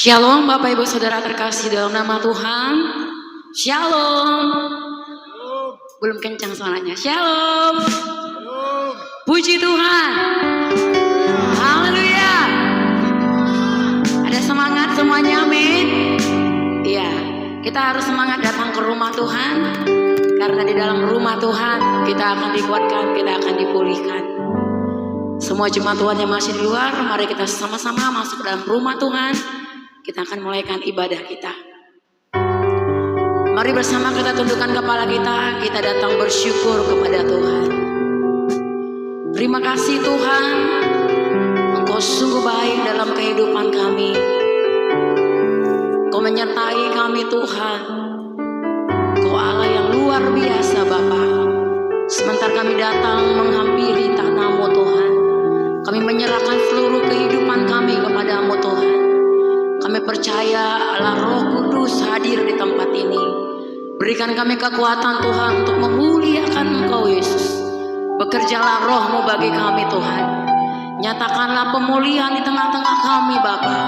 Shalom Bapak Ibu Saudara terkasih dalam nama Tuhan. Shalom. Belum kencang suaranya. Shalom. Puji Tuhan. Haleluya. Ada semangat semuanya, amin. Iya, kita harus semangat datang ke rumah Tuhan. Karena di dalam rumah Tuhan kita akan dikuatkan, kita akan dipulihkan. Semua jemaat Tuhan yang masih di luar, mari kita sama-sama masuk ke dalam rumah Tuhan. Kita akan mulaikan ibadah kita. Mari bersama kita tundukkan kepala kita datang bersyukur kepada Tuhan. Terima kasih Tuhan, Engkau sungguh baik dalam kehidupan kami. Engkau menyertai kami Tuhan. Engkau Allah yang luar biasa Bapa. Sebentar kami datang menghampiri tanah-Mu Tuhan. Kami menyerahkan seluruh kehidupan kami kepada-Mu Tuhan. Kami percaya Allah Roh Kudus hadir di tempat ini. Berikan kami kekuatan Tuhan untuk memuliakan Engkau Yesus. Bekerjalah Roh-Mu bagi kami Tuhan. Nyatakanlah pemulihan di tengah-tengah kami Bapa.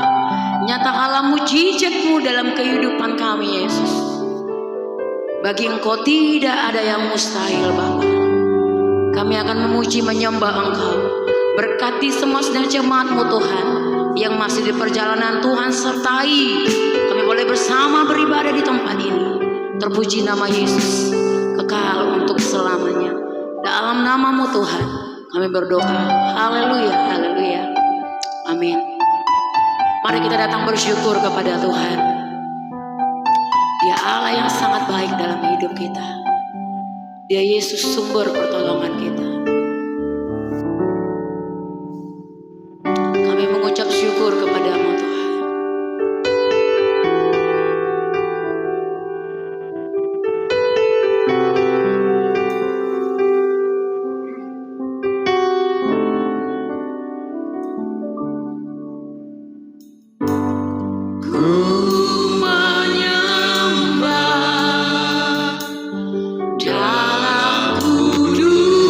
Nyatakanlah mujizat-Mu dalam kehidupan kami Yesus. Bagi Engkau tidak ada yang mustahil Bapa. Kami akan memuji menyembah Engkau. Berkati semua saudara jemaat-Mu Tuhan yang masih di perjalanan, Tuhan sertai. Kami boleh bersama beribadah di tempat ini. Terpuji nama Yesus kekal untuk selamanya. Dalam nama-Mu Tuhan kami berdoa. Haleluya, haleluya, amin. Mari kita datang bersyukur kepada Tuhan. Dia Allah yang sangat baik dalam hidup kita. Dia Yesus sumber pertolongan kita. Mengucap syukur kepada-Mu Tuhan. Dalam kudus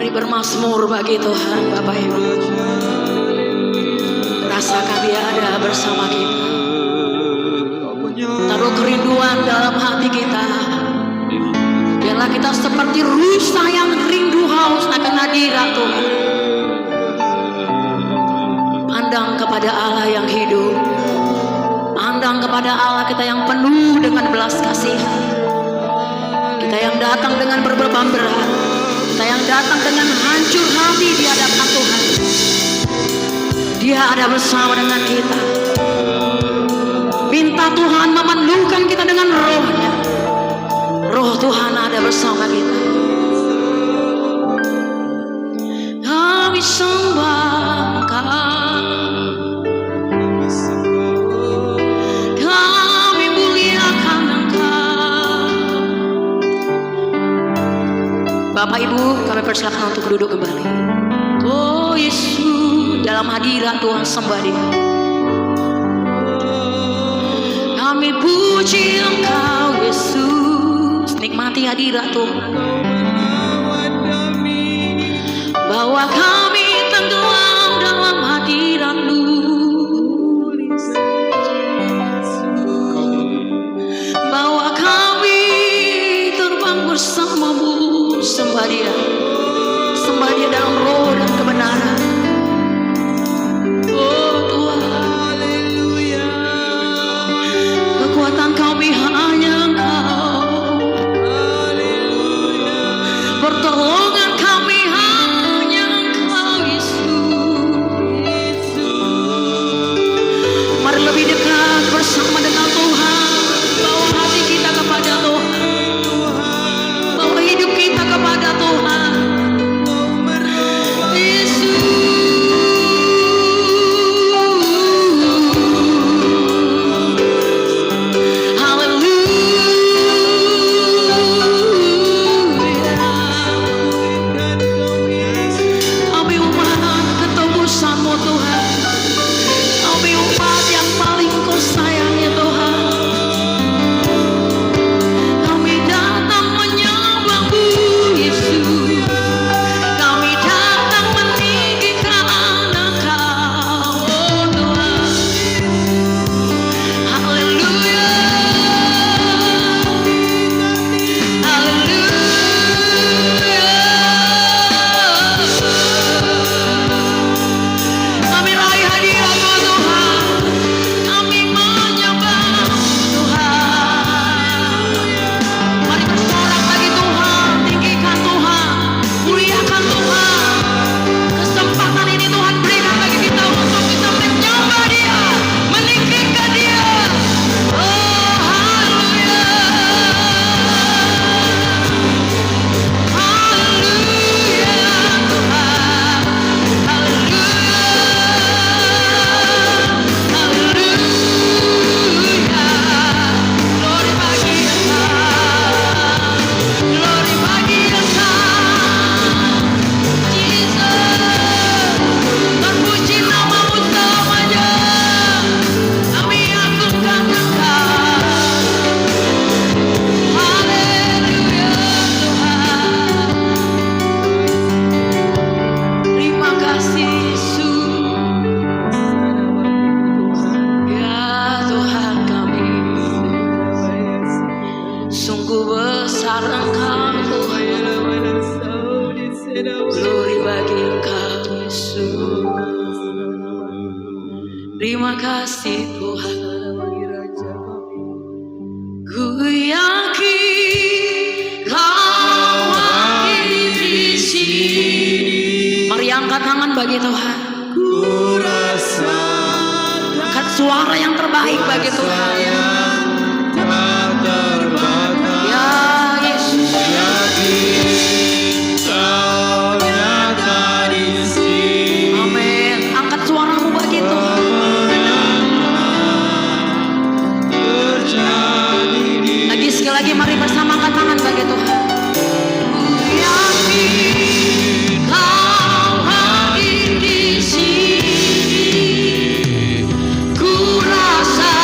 Mari bermazmur bagi Tuhan, Bapak Ibu. Rasa kami ada bersama kita. Taruh kerinduan dalam hati kita. Biarlah kita seperti rusa yang rindu haus akan hadirat Tuhan. Pandang kepada Allah yang hidup. Pandang kepada Allah kita yang penuh dengan belas kasihan. Kita yang datang dengan berbeban berat. Kita yang datang dengan hancur hati di hadapan Tuhan. Dia ada bersama dengan kita. Minta Tuhan memenuhkan kita dengan roh-Nya. Roh Tuhan ada bersama kita. Kami sembah Engkau, kami muliakan Engkau. Bapak Ibu, kami persilakan untuk duduk kembali. Oh Yesus, dalam hadirat Tuhan sembah Dia. Kami puji Engkau Yesus, nikmati hadirat Tuhan. Bahwa kami tenggelam dalam hadirat-Mu, bahwa kami terbang bersama-Mu. Sembah Dia, sembah Dia dalam roh dan kebenaran. Oh Tuhan, kekuatan kami hanya Engkau, pertolongan kami hanya Engkau Yesus. Mari lebih dekat bersama dengan Tuhan. Bawa hati kita kepada Tuhan, bawa hidup kita kepada Tuhan. Terima kasih Tuhan. Ku yakin Kau hadir di sini. Mari angkat tangan bagi Tuhan. Ku rasa angkat suara yang terbaik bagi Tuhan. Ya Yesus, yakin Kau nyata di sini. Amin. Angkat suaramu bagi Tuhan. Sekali lagi mari bersama angkat tangan bagi Tuhan. Ku yakin Kau hadir di sini. Ku rasa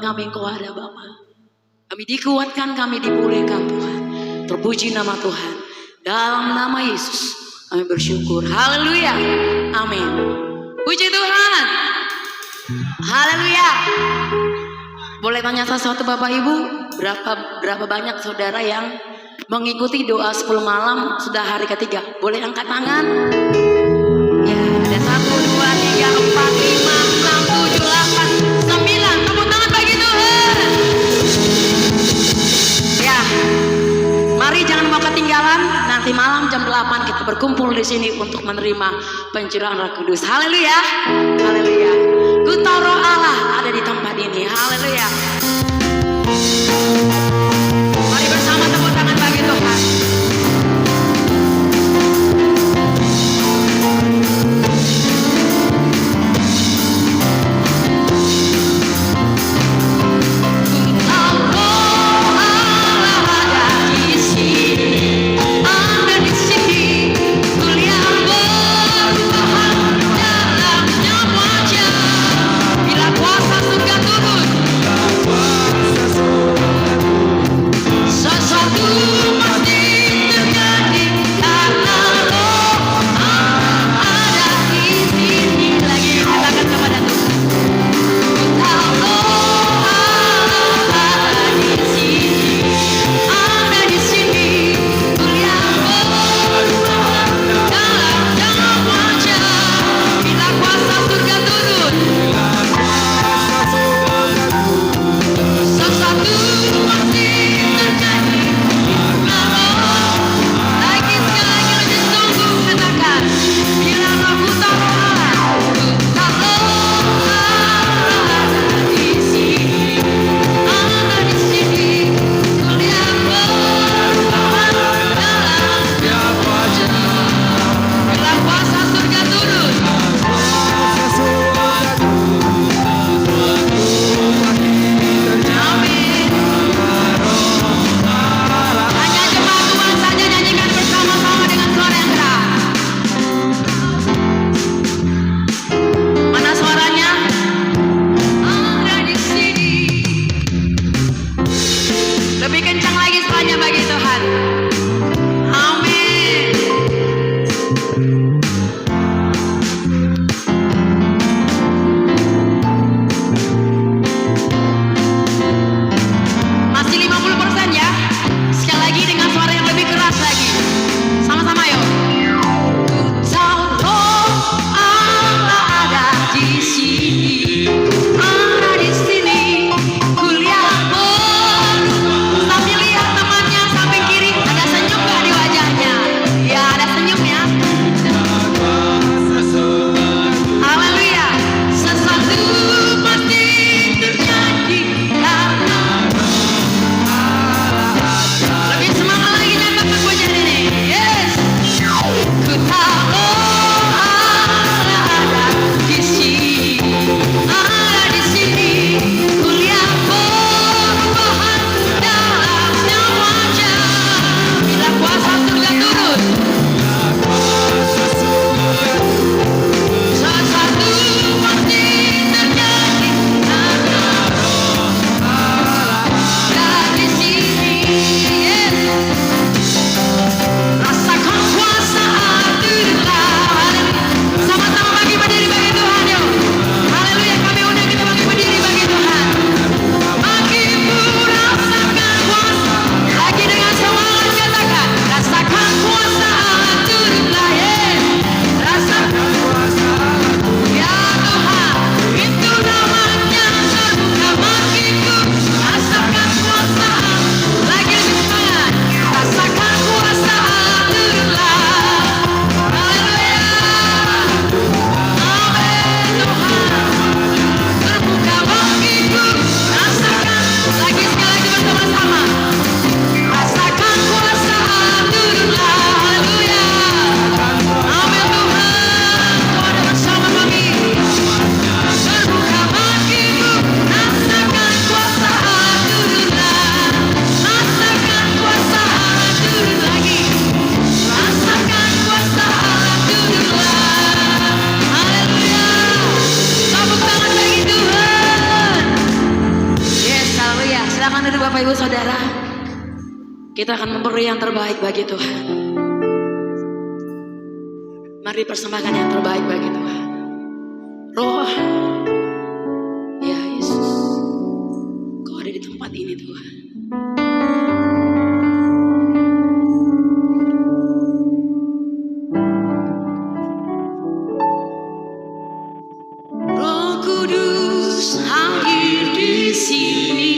kami Engkau ada Bapa. Kami dikuatkan, kami dipulihkan Tuhan. Terpuji nama Tuhan. Dalam nama Yesus kami bersyukur. Haleluya. Amin. Puji Tuhan. Haleluya. Boleh tanya sesuatu Bapak Ibu? Berapa banyak saudara yang mengikuti doa 10 malam sudah hari ketiga? Boleh angkat tangan? Ya, ada 1, 2, 3, 4, 5, 6, 7, 8, 9. Tepuk tangan bagi Tuhan. Ya, mari jangan mau ketinggalan. Nanti malam jam 8 kita berkumpul di sini untuk menerima pencurahan Roh Kudus. Haleluya. Haleluya. Ku taruh Allah ada di tempat ini. Haleluya. Mari bersama tepuk tangan bagi Tuhan. Kuasa surga turun. Bapak Ibu Saudara, kita akan memberi yang terbaik bagi Tuhan. Mari persembahkan yang terbaik bagi Tuhan. Roh, ya Yesus, Kau ada di tempat ini Tuhan. Roh Kudus hadir di sini.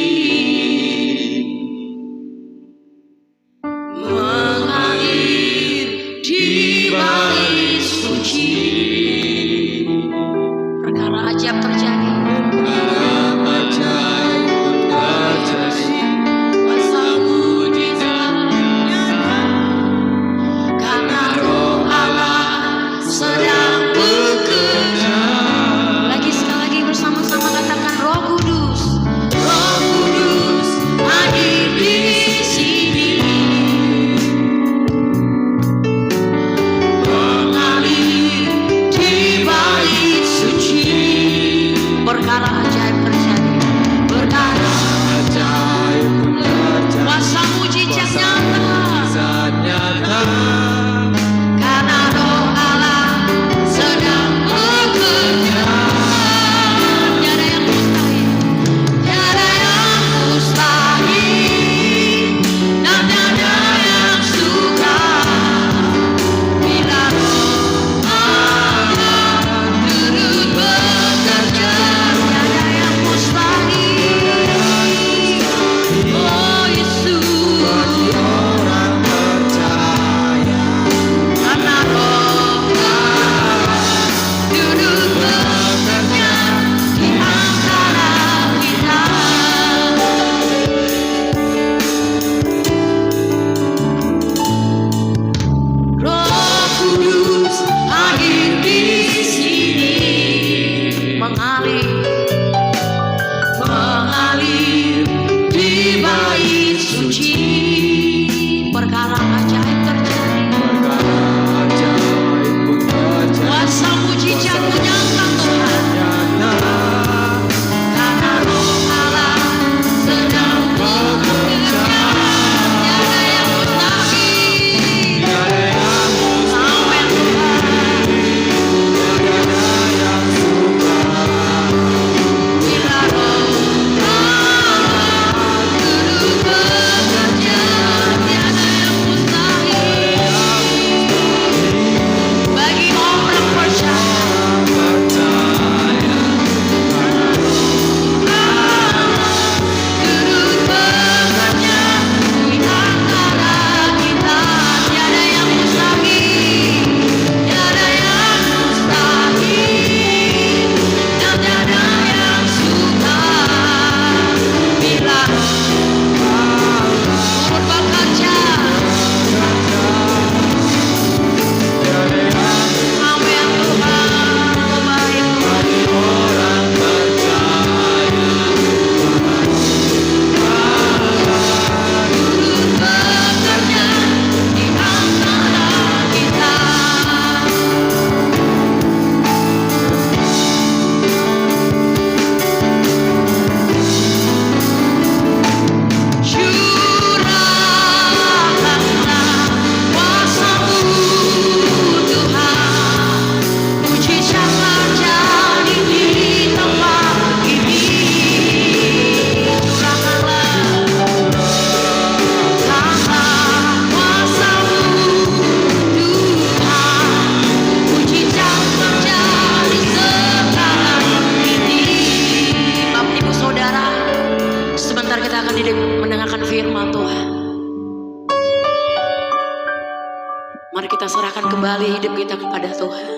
Mari kita serahkan kembali hidup kita kepada Tuhan.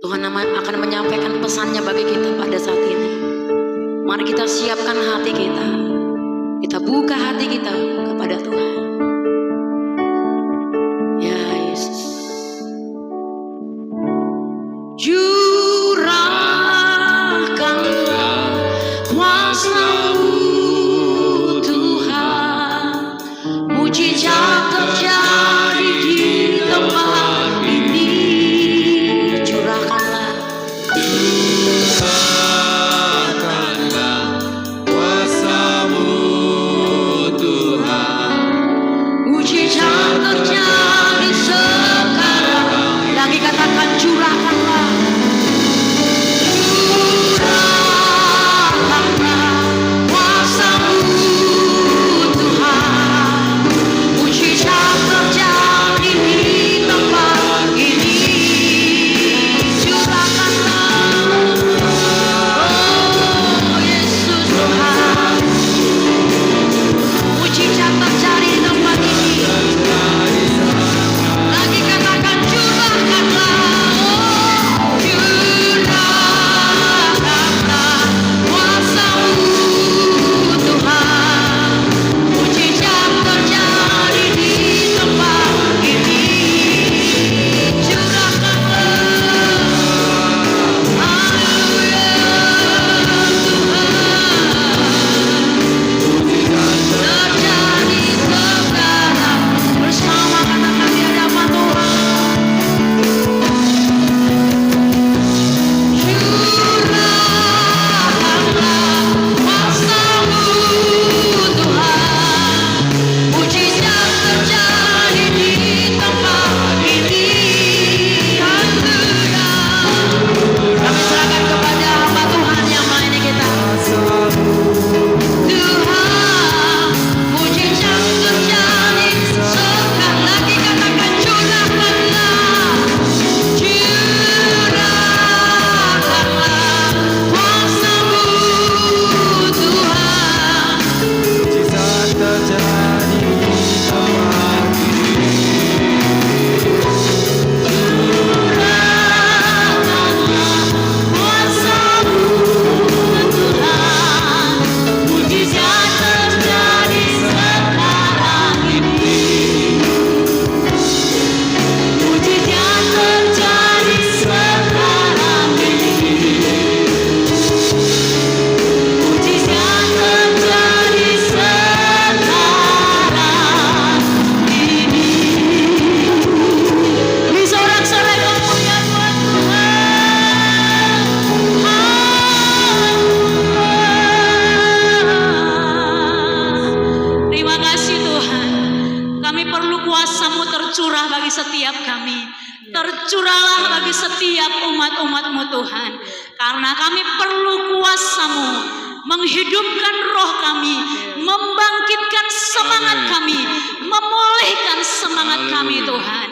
Tuhan akan menyampaikan pesannya bagi kita pada saat ini. Mari kita siapkan hati kita. Kita buka hati kita kepada Tuhan. Ya Yesus. Curahkanlah kuasa-Mu Tuhan. Mujizat terjadi di tempat ini. Curahkanlah kuasa-Mu kami. Tercurahlah bagi setiap umat-umat-Mu Tuhan. Karena kami perlu kuasa-Mu menghidupkan roh kami, membangkitkan semangat kami, memulihkan semangat kami Tuhan.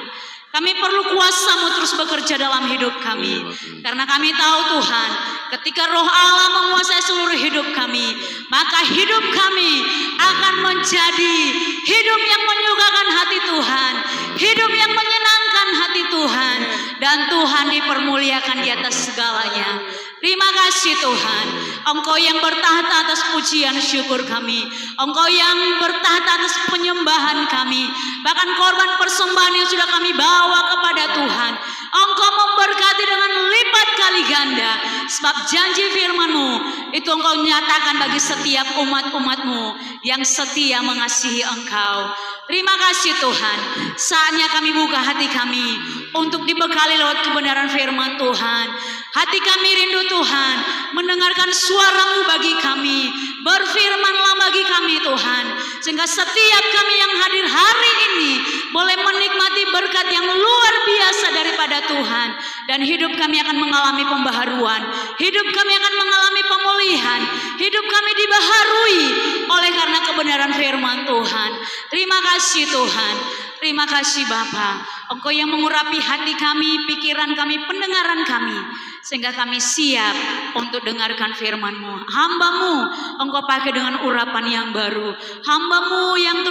Kami perlu kuasa-Mu terus bekerja dalam hidup kami. Karena kami tahu Tuhan, ketika roh Allah menguasai seluruh hidup kami, maka hidup kami akan menjadi hidup yang menyukakan hati Tuhan, hidup yang menyenangkan hati Tuhan, dan Tuhan dipermuliakan di atas segalanya. Terima kasih Tuhan, Engkau yang bertahta atas pujian syukur kami, Engkau yang bertahta atas penyembahan kami, bahkan korban persembahan yang sudah kami bawa kepada Tuhan, Engkau memberkati dengan lipat kali ganda, sebab janji firman-Mu itu Engkau nyatakan bagi setiap umat-umat-Mu yang setia mengasihi Engkau. Terima kasih Tuhan, saatnya kami buka hati kami untuk dibekali lewat kebenaran firman Tuhan. Hati kami rindu Tuhan mendengarkan suara-Mu bagi kami, berfirmanlah bagi kami Tuhan, sehingga setiap kami yang hadir hari ini boleh menikmati berkat yang luar biasa daripada Tuhan, dan hidup kami akan mengalami pembaharuan, hidup kami akan mengalami pemulihan, hidup kami dibaharui oleh karena kebenaran firman Tuhan. Terima kasih Tuhan, terima kasih Bapa, Engkau yang mengurapi hati kami, pikiran kami, pendengaran kami, sehingga kami siap untuk dengarkan firman-Mu. Hamba-Mu Engkau pakai dengan urapan yang baru, hamba-Mu yang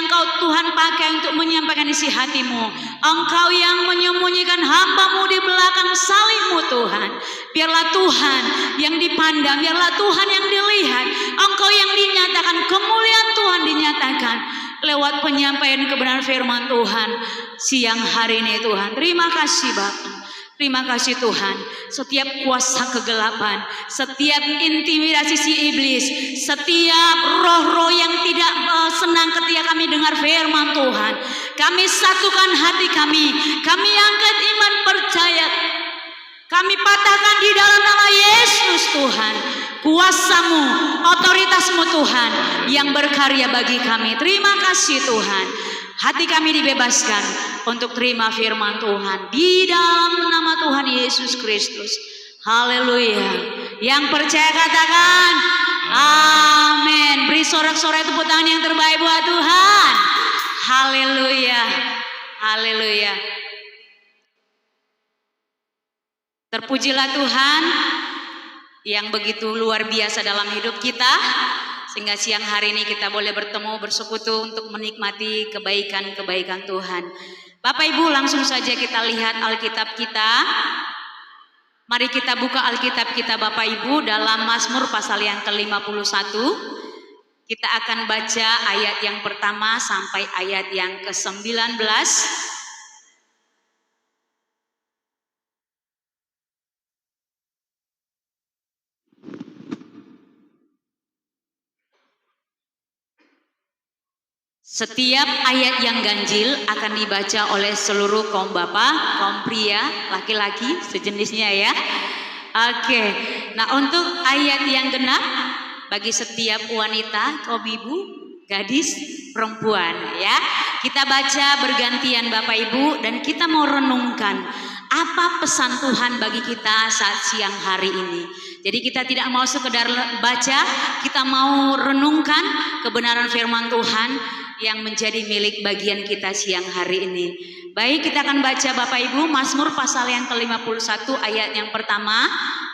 Kau Tuhan pakai untuk menyampaikan isi hati-Mu. Engkau yang menyembunyikan hamba-Mu di belakang salib-Mu Tuhan. Biarlah Tuhan yang dipandang, biarlah Tuhan yang dilihat, Engkau yang dinyatakan, kemuliaan Tuhan dinyatakan lewat penyampaian kebenaran firman Tuhan siang hari ini Tuhan. Terima kasih Bapa, terima kasih Tuhan. Setiap kuasa kegelapan, setiap intimidasi si iblis, setiap roh-roh yang tidak senang ketika kami dengar firman Tuhan, kami satukan hati kami angkat iman percaya, kami patahkan di dalam nama Yesus Tuhan. Kuasa-Mu, otoritas-Mu Tuhan yang berkarya bagi kami. Terima kasih Tuhan. Hati kami dibebaskan untuk terima firman Tuhan di dalam nama Tuhan Yesus Kristus. Haleluya. Yang percaya katakan amin. Beri sorak-sorai tepuk tangan yang terbaik buat Tuhan. Haleluya. Haleluya. Terpujilah Tuhan yang begitu luar biasa dalam hidup kita, sehingga siang hari ini kita boleh bertemu, bersekutu untuk menikmati kebaikan-kebaikan Tuhan. Bapak Ibu, langsung saja kita lihat Alkitab kita. Mari kita buka Alkitab kita Bapak Ibu dalam Mazmur pasal yang ke-51. Kita akan baca ayat yang pertama sampai ayat yang ke-19. Setiap ayat yang ganjil akan dibaca oleh seluruh kaum bapak, kaum pria, laki-laki, sejenisnya ya. Oke, nah untuk ayat yang genap bagi setiap wanita, kaum ibu, gadis, perempuan ya. Kita baca bergantian Bapak Ibu, dan kita mau renungkan apa pesan Tuhan bagi kita saat siang hari ini. Jadi kita tidak mau sekedar baca, kita mau renungkan kebenaran firman Tuhan yang menjadi milik bagian kita siang hari ini. Baik, kita akan baca Bapak Ibu Mazmur pasal yang ke-51 ayat yang pertama.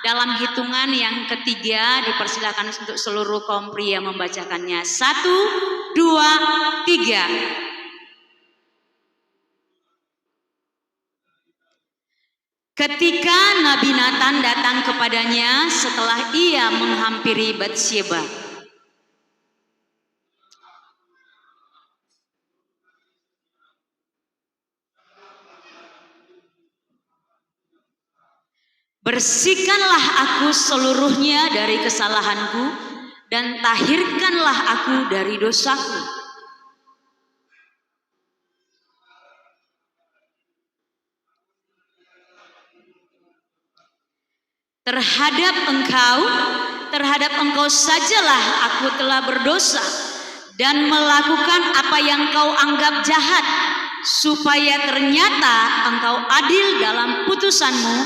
Dalam hitungan yang ketiga dipersilakan untuk seluruh kaum pria membacakannya. 1, 2, 3. Ketika Nabi Nathan datang kepadanya setelah ia menghampiri Batsyeba, bersihkanlah aku seluruhnya dari kesalahanku, dan tahirkanlah aku dari dosaku. Terhadap engkau sajalah aku telah berdosa dan melakukan apa yang kau anggap jahat. supaya ternyata engkau adil dalam putusanmu,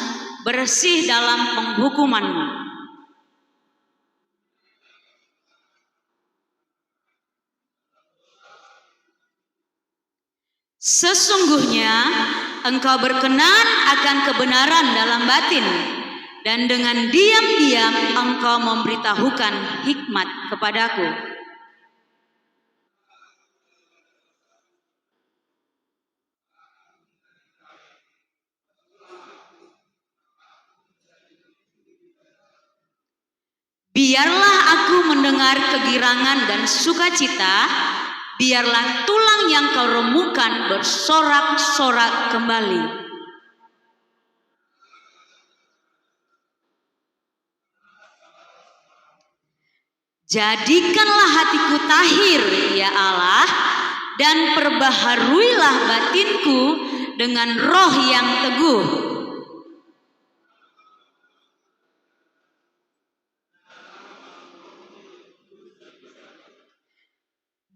bersih dalam penghukumanmu. Sesungguhnya engkau berkenan akan kebenaran dalam batin, dan dengan diam-diam engkau memberitahukan hikmat kepadaku. Biarlah aku mendengar kegirangan dan sukacita, biarlah tulang yang kau remukan bersorak-sorak kembali. Jadikanlah hatiku tahir, ya Allah, dan perbaharuilah batinku dengan roh yang teguh.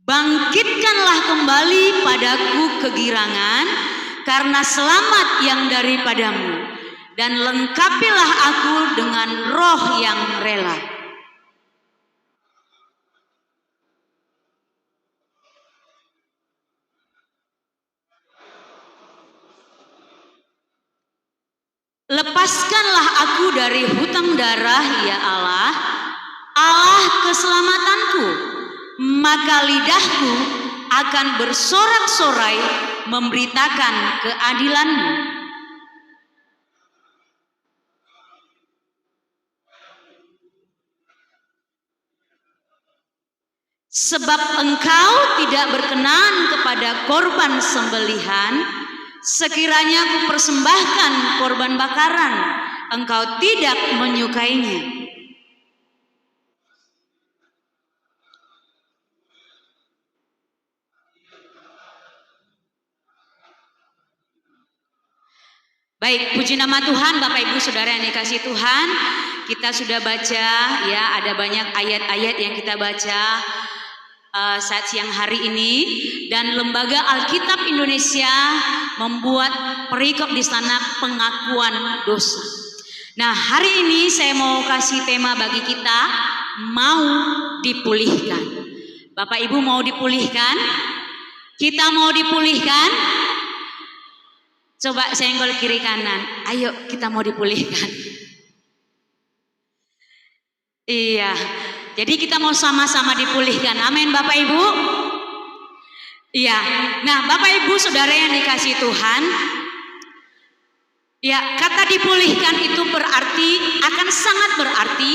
Bangkitkanlah kembali padaku kegirangan karena selamat yang daripadamu, dan lengkapilah aku dengan roh yang rela. Lepaskanlah aku dari hutang darah, ya Allah, Allah keselamatanku, maka lidahku akan bersorak-sorai memberitakan keadilan-Mu. Sebab Engkau tidak berkenan kepada korban sembelihan, sekiranya ku persembahkan korban bakaran, Engkau tidak menyukainya. Baik, puji nama Tuhan, Bapak Ibu Saudara yang dikasihi Tuhan. Kita sudah baca ya, ada banyak ayat-ayat yang kita baca saat siang hari ini, dan Lembaga Alkitab Indonesia membuat perikop di sana pengakuan dosa. Nah, hari ini saya mau kasih tema bagi kita, mau dipulihkan. Bapak Ibu mau dipulihkan? Kita mau dipulihkan? Coba senggol kiri kanan, ayo kita mau dipulihkan. Iya, jadi kita mau sama-sama dipulihkan. Amin Bapak Ibu. Iya, nah Bapak Ibu Saudara yang dikasihi Tuhan, ya, kata dipulihkan itu berarti, akan sangat berarti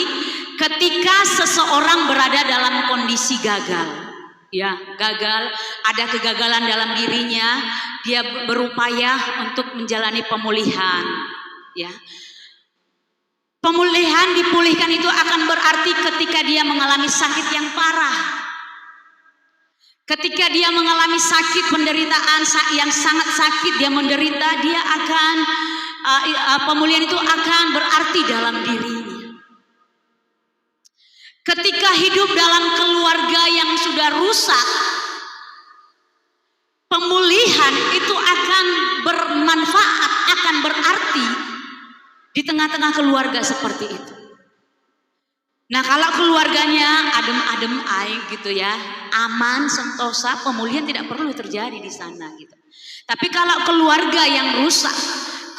ketika seseorang berada dalam kondisi gagal. Ya, gagal, ada kegagalan dalam dirinya, dia berupaya untuk menjalani pemulihan. Ya, pemulihan, dipulihkan itu akan berarti ketika dia mengalami sakit yang parah, ketika dia mengalami sakit, penderitaan yang sangat sakit, dia menderita, dia akan pemulihan itu akan berarti dalam dirinya. Ketika hidup dalam keluarga yang sudah rusak, pemulihan itu akan bermanfaat, akan berarti di tengah-tengah keluarga seperti itu. Nah, kalau keluarganya adem-adem gitu ya, aman, sentosa, pemulihan tidak perlu terjadi di sana gitu. Tapi kalau keluarga yang rusak,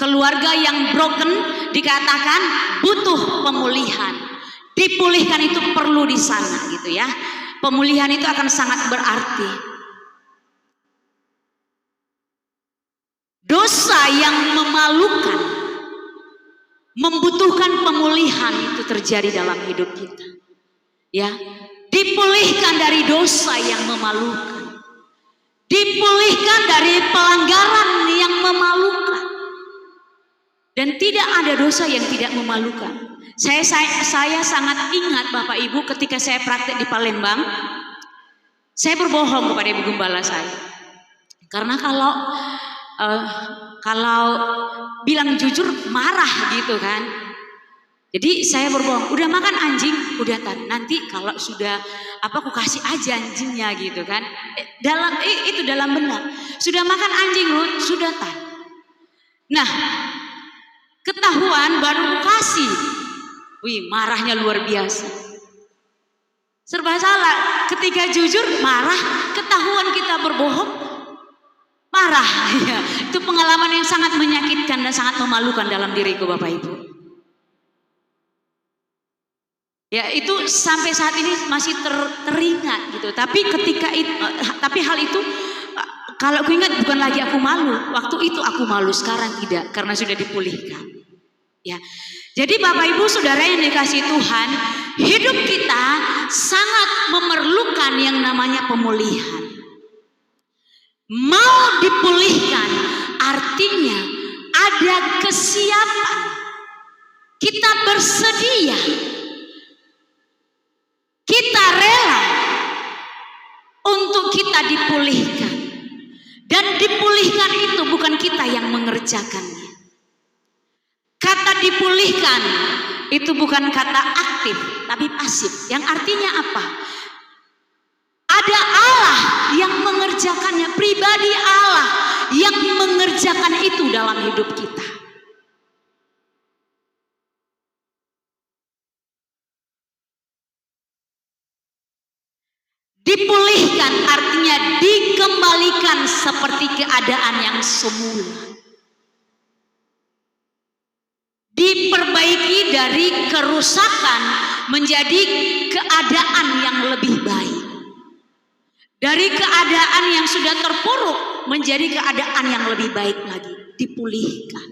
keluarga yang broken, dikatakan butuh pemulihan. Dipulihkan itu perlu di sana gitu ya. Pemulihan itu akan sangat berarti. Dosa yang memalukan membutuhkan pemulihan itu terjadi dalam hidup kita. Ya, dipulihkan dari dosa yang memalukan. Dipulihkan dari pelanggaran yang memalukan. Dan tidak ada dosa yang tidak memalukan. Saya sangat ingat Bapak Ibu ketika saya praktek di Palembang, saya berbohong kepada Ibu Gembala saya. Karena kalau bilang jujur marah gitu kan. Jadi saya berbohong, udah makan anjing, udah Tan. Nanti kalau sudah aku kasih aja anjingnya gitu kan. Itu dalam benak. Sudah makan anjing Ruth, sudah Tan. Nah, ketahuan baru kasih. Wih, marahnya luar biasa. Serba salah. Ketika jujur marah, ketahuan kita berbohong marah. Ya, itu pengalaman yang sangat menyakitkan dan sangat memalukan dalam diriku Bapak Ibu. Ya, itu sampai saat ini masih teringat gitu. Tapi hal itu kalau aku ingat bukan lagi aku malu. Waktu itu aku malu, sekarang tidak karena sudah dipulihkan. Ya. Jadi Bapak Ibu Saudara yang dikasihi Tuhan, hidup kita sangat memerlukan yang namanya pemulihan. Mau dipulihkan artinya ada kesiapan. Kita bersedia. Kita rela untuk kita dipulihkan. Dan dipulihkan itu bukan kita yang mengerjakannya. Kata dipulihkan itu bukan kata aktif, tapi pasif. Yang artinya apa? Ada Allah yang mengerjakannya, pribadi Allah yang mengerjakan itu dalam hidup kita. Dipulihkan artinya dikembalikan seperti keadaan yang semula. Diperbaiki dari kerusakan menjadi keadaan yang lebih baik. Dari keadaan yang sudah terpuruk menjadi keadaan yang lebih baik lagi. Dipulihkan.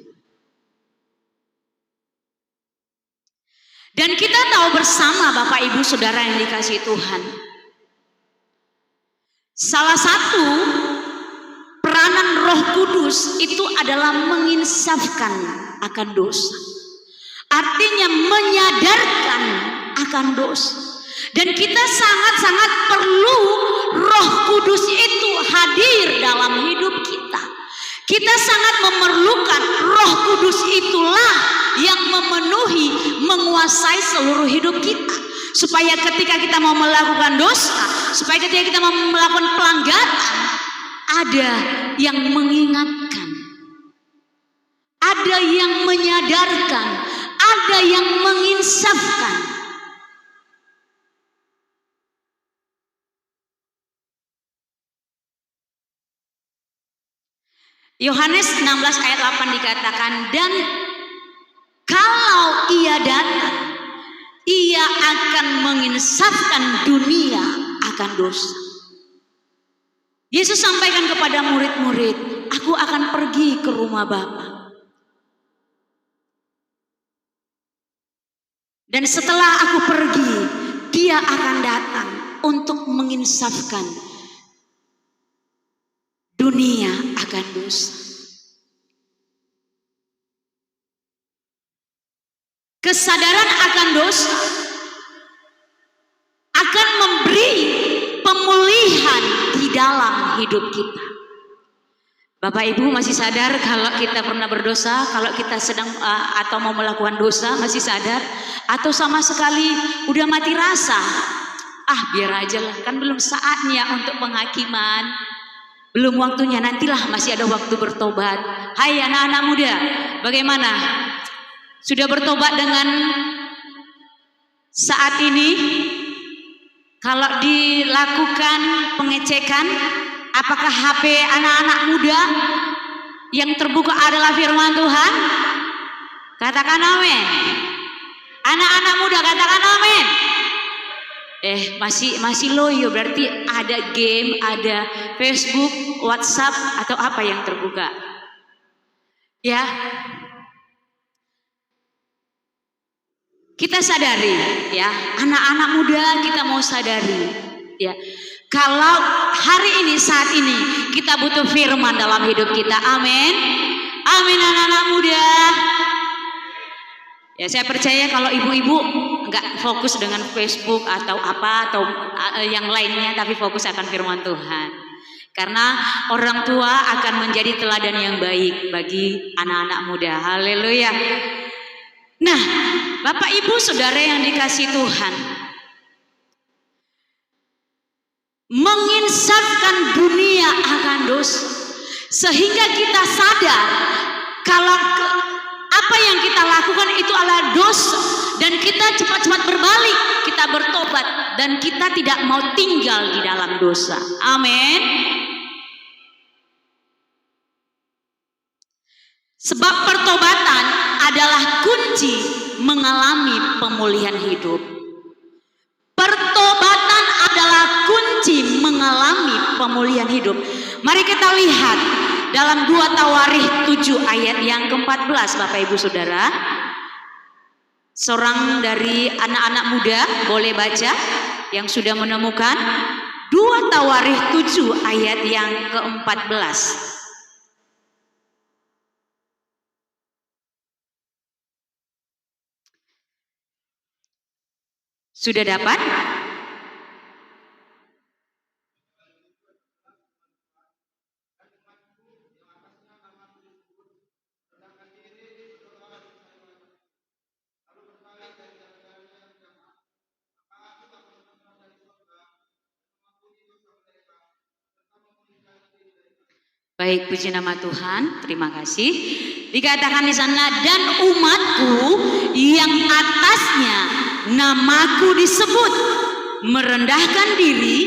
Dan kita tahu bersama Bapak Ibu Saudara yang dikasihi Tuhan. Salah satu peranan Roh Kudus itu adalah menginsafkan akan dosa. Artinya menyadarkan akan dosa. Dan kita sangat-sangat perlu Roh Kudus itu hadir dalam hidup kita. Kita sangat memerlukan Roh Kudus itulah yang memenuhi, menguasai seluruh hidup kita. Supaya ketika kita mau melakukan dosa, supaya ketika kita mau melakukan pelanggaran, ada yang mengingatkan, ada yang menyadarkan, ada yang menginsafkan. Yohanes 16 ayat 8 dikatakan, dan kalau ia datang, ia akan menginsafkan dunia akan dosa. Yesus sampaikan kepada murid-murid, aku akan pergi ke rumah Bapa. Dan setelah aku pergi, dia akan datang untuk menginsafkan dunia akan dosa. Kesadaran akan dosa akan memberi pemulihan di dalam hidup kita. Bapak Ibu masih sadar kalau kita pernah berdosa, kalau kita sedang atau mau melakukan dosa, masih sadar? Atau sama sekali udah mati rasa? Biar aja lah, kan belum saatnya untuk penghakiman. Belum waktunya, nantilah, masih ada waktu bertobat. Hai anak-anak muda, bagaimana? Sudah bertobat dengan saat ini? Kalau dilakukan pengecekan, apakah HP anak-anak muda yang terbuka adalah firman Tuhan? Katakan amin. Anak-anak muda katakan amin. Masih loyo, berarti ada game, ada Facebook, WhatsApp atau apa yang terbuka? Ya. Kita sadari ya, anak-anak muda kita mau sadari ya. Kalau hari ini, saat ini kita butuh firman dalam hidup kita. Amin. Amin anak-anak muda. Ya, saya percaya kalau ibu-ibu enggak fokus dengan Facebook atau apa atau yang lainnya, tapi fokus akan firman Tuhan. Karena orang tua akan menjadi teladan yang baik bagi anak-anak muda. Haleluya. Nah, Bapak Ibu Saudara yang dikasihi Tuhan, menginsafkan dunia akan dosa sehingga kita sadar kalau apa yang kita lakukan itu adalah dosa, dan kita cepat-cepat berbalik, kita bertobat, dan kita tidak mau tinggal di dalam dosa. Amin. Sebab pertobatan adalah kunci mengalami pemulihan hidup. Pertobatan adalah kunci mengalami pemulihan hidup. Mari kita lihat dalam 2 Tawarikh 7 ayat yang ke-14, Bapak Ibu Saudara. Seorang dari anak-anak muda boleh baca yang sudah menemukan 2 Tawarikh 7 ayat yang ke-14. Sudah dapat? Baik, puji nama Tuhan, terima kasih. Dikatakan di sana, dan umatku yang atasnya namaku disebut, merendahkan diri,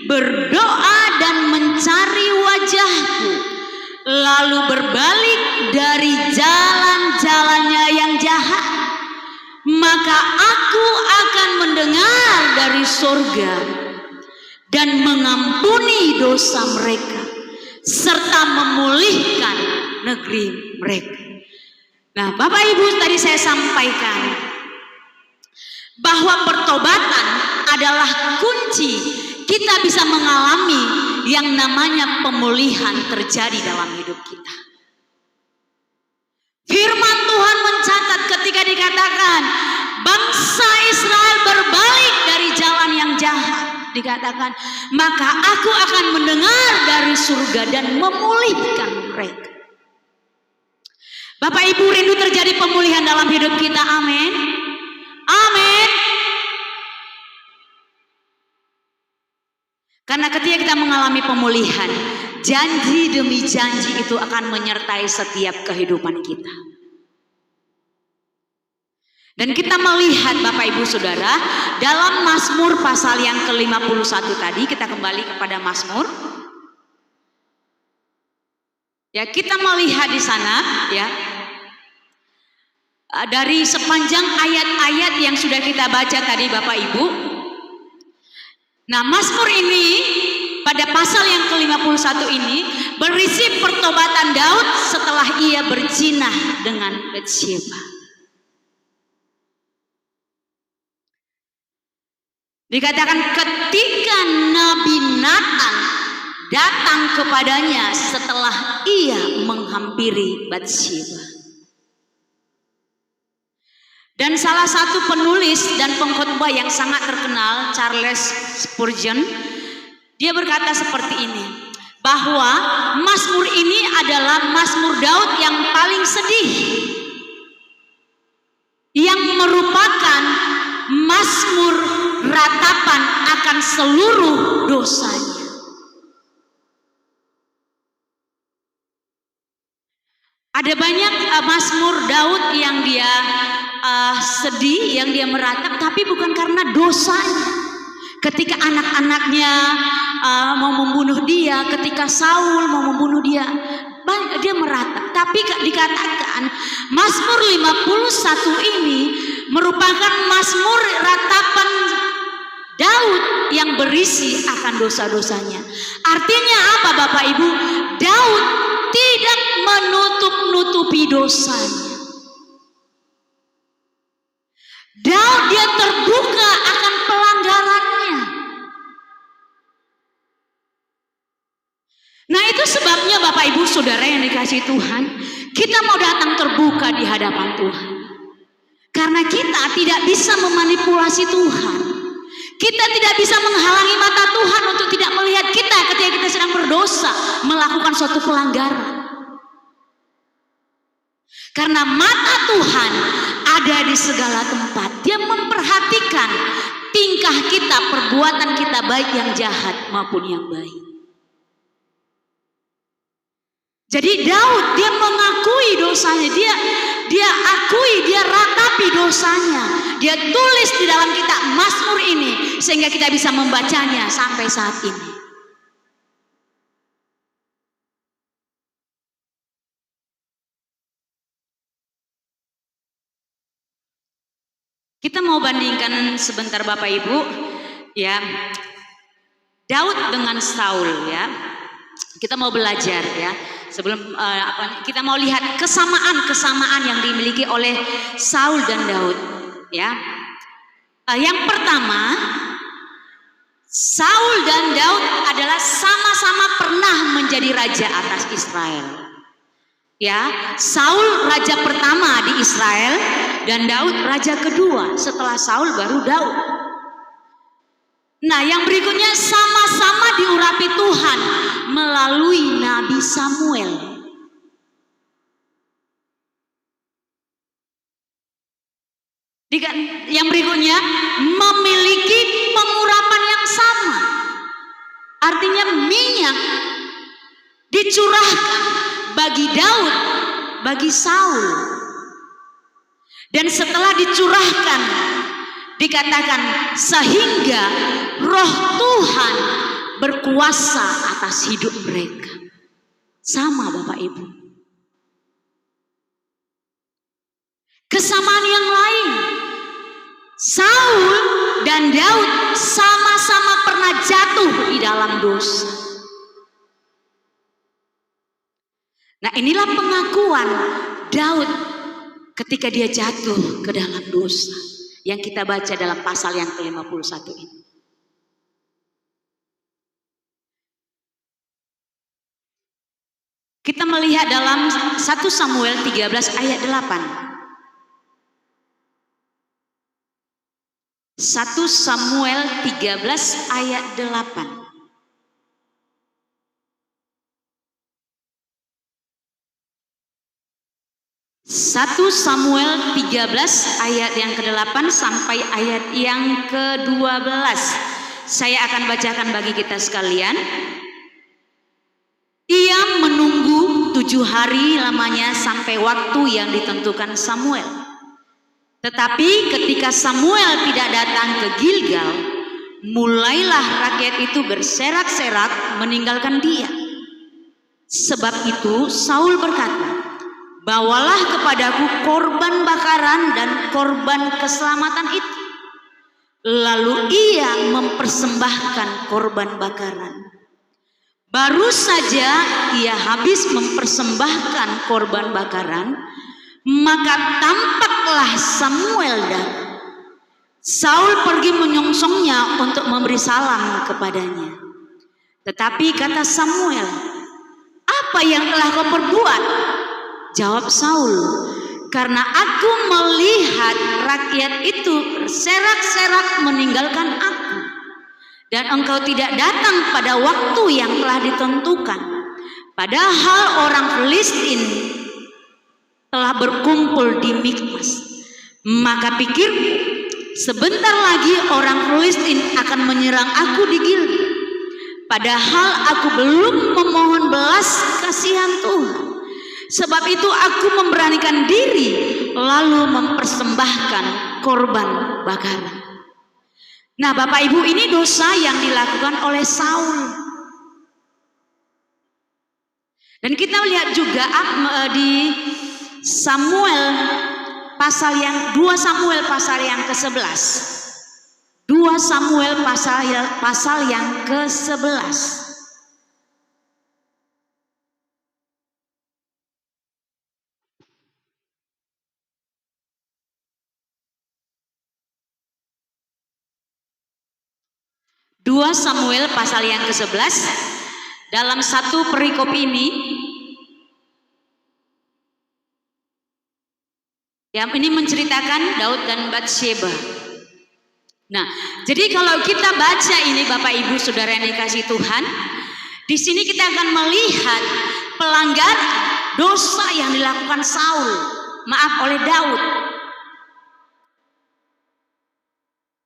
berdoa dan mencari wajahku, lalu berbalik dari jalan-jalannya yang jahat, maka aku akan mendengar dari surga dan mengampuni dosa mereka, serta memulihkan negeri mereka. Nah, Bapak Ibu, tadi saya sampaikan bahwa pertobatan adalah kunci kita bisa mengalami yang namanya pemulihan terjadi dalam hidup kita. Firman Tuhan mencatat ketika dikatakan bangsa Israel berbalik dari jalan yang jahat, dikatakan maka aku akan mendengar dari surga dan memulihkan mereka. Bapak Ibu, rindu terjadi pemulihan dalam hidup kita, amin. Amin. Karena ketika kita mengalami pemulihan, janji demi janji itu akan menyertai setiap kehidupan kita. Dan kita melihat Bapak Ibu Saudara, dalam Mazmur pasal yang ke-51 tadi, kita kembali kepada Mazmur. Ya, kita melihat di sana ya, dari sepanjang ayat-ayat yang sudah kita baca tadi Bapak Ibu. Nah, Mazmur ini pada pasal yang ke-51 ini berisi pertobatan Daud setelah ia berzinah dengan Batsyeba. Dikatakan ketika Nabi Natan datang kepadanya setelah ia menghampiri Batsyeba. Dan salah satu penulis dan pengkhotbah yang sangat terkenal, Charles Spurgeon, dia berkata seperti ini, bahwa Mazmur ini adalah Mazmur Daud yang paling sedih, yang merupakan Mazmur ratapan akan seluruh dosanya. Ada banyak Mazmur Daud yang dia sedih, yang dia meratap, tapi bukan karena dosanya. Ketika anak-anaknya mau membunuh dia, ketika Saul mau membunuh dia, dia meratap. Tapi dikatakan Mazmur 51 ini merupakan Mazmur ratapan Daud yang berisi akan dosa-dosanya. Artinya apa Bapak Ibu? Daud tidak menutup-nutupi dosanya. Daud dia terbuka akan pelanggarannya. Nah, itu sebabnya Bapak Ibu Saudara yang dikasihi Tuhan, kita mau datang terbuka di hadapan Tuhan. Karena kita tidak bisa memanipulasi Tuhan. Kita tidak bisa menghalangi mata Tuhan untuk tidak melihat kita ketika kita sedang berdosa, melakukan suatu pelanggaran. Karena mata Tuhan ada di segala tempat. Dia memperhatikan tingkah kita, perbuatan kita, baik yang jahat maupun yang baik. Jadi Daud dia mengakui dosanya, dia akui, dia ratapi dosanya. Dia tulis di dalam kitab Mazmur ini sehingga kita bisa membacanya sampai saat ini. Kita mau bandingkan sebentar Bapak Ibu, ya. Daud dengan Saul, ya. Kita mau belajar, ya. Sebelum kita mau lihat kesamaan yang dimiliki oleh Saul dan Daud, ya. Yang pertama, Saul dan Daud adalah sama-sama pernah menjadi raja atas Israel. Ya, Saul raja pertama di Israel dan Daud raja kedua. Setelah Saul baru Daud. Nah, yang berikutnya sama-sama diurapi Tuhan melalui Nabi Samuel. Yang berikutnya memiliki pengurapan yang sama. Artinya minyak dicurahkan bagi Daud, bagi Saul. Dan setelah dicurahkan, dikatakan sehingga roh Tuhan berkuasa atas hidup mereka. Sama Bapak Ibu. Kesamaan yang lain, Saul dan Daud sama-sama pernah jatuh di dalam dosa. Nah, inilah pengakuan Daud ketika dia jatuh ke dalam dosa yang kita baca dalam pasal yang ke-51 ini. Kita melihat dalam 1 Samuel 13 ayat 8. 1 Samuel 13 ayat 8. Satu Samuel 13 ayat yang ke-8 sampai ayat yang ke-12. Saya akan bacakan bagi kita sekalian. Ia menunggu 7 hari lamanya sampai waktu yang ditentukan Samuel. Tetapi ketika Samuel tidak datang ke Gilgal, mulailah rakyat itu berserak-serak meninggalkan dia. Sebab itu Saul berkata, bawalah kepadaku korban bakaran dan korban keselamatan itu. Lalu ia mempersembahkan korban bakaran. Baru saja ia habis mempersembahkan korban bakaran, maka tampaklah Samuel dan Saul pergi menyongsongnya untuk memberi salam kepadanya. Tetapi kata Samuel, apa yang telah kau perbuat? Jawab Saul, karena aku melihat rakyat itu berserak-serak meninggalkan aku, dan engkau tidak datang pada waktu yang telah ditentukan. Padahal orang Filistin telah berkumpul di Mikmas. Maka pikirku, sebentar lagi orang Filistin akan menyerang aku di Gilgal. Padahal aku belum memohon belas kasihan Tuhan. Sebab itu aku memberanikan diri lalu mempersembahkan korban bakaran. Nah, Bapak Ibu, ini dosa yang dilakukan oleh Saul. Dan kita lihat juga di Samuel pasal yang 2 Samuel pasal yang ke-11. 2 Samuel pasal yang ke-11. Dua Samuel pasal yang ke-11, dalam satu perikop ini, yang ini menceritakan Daud dan Batsheba. Nah, jadi kalau kita baca ini Bapak Ibu Saudara yang dikasihi Tuhan, di sini kita akan melihat pelanggaran dosa yang dilakukan oleh Daud.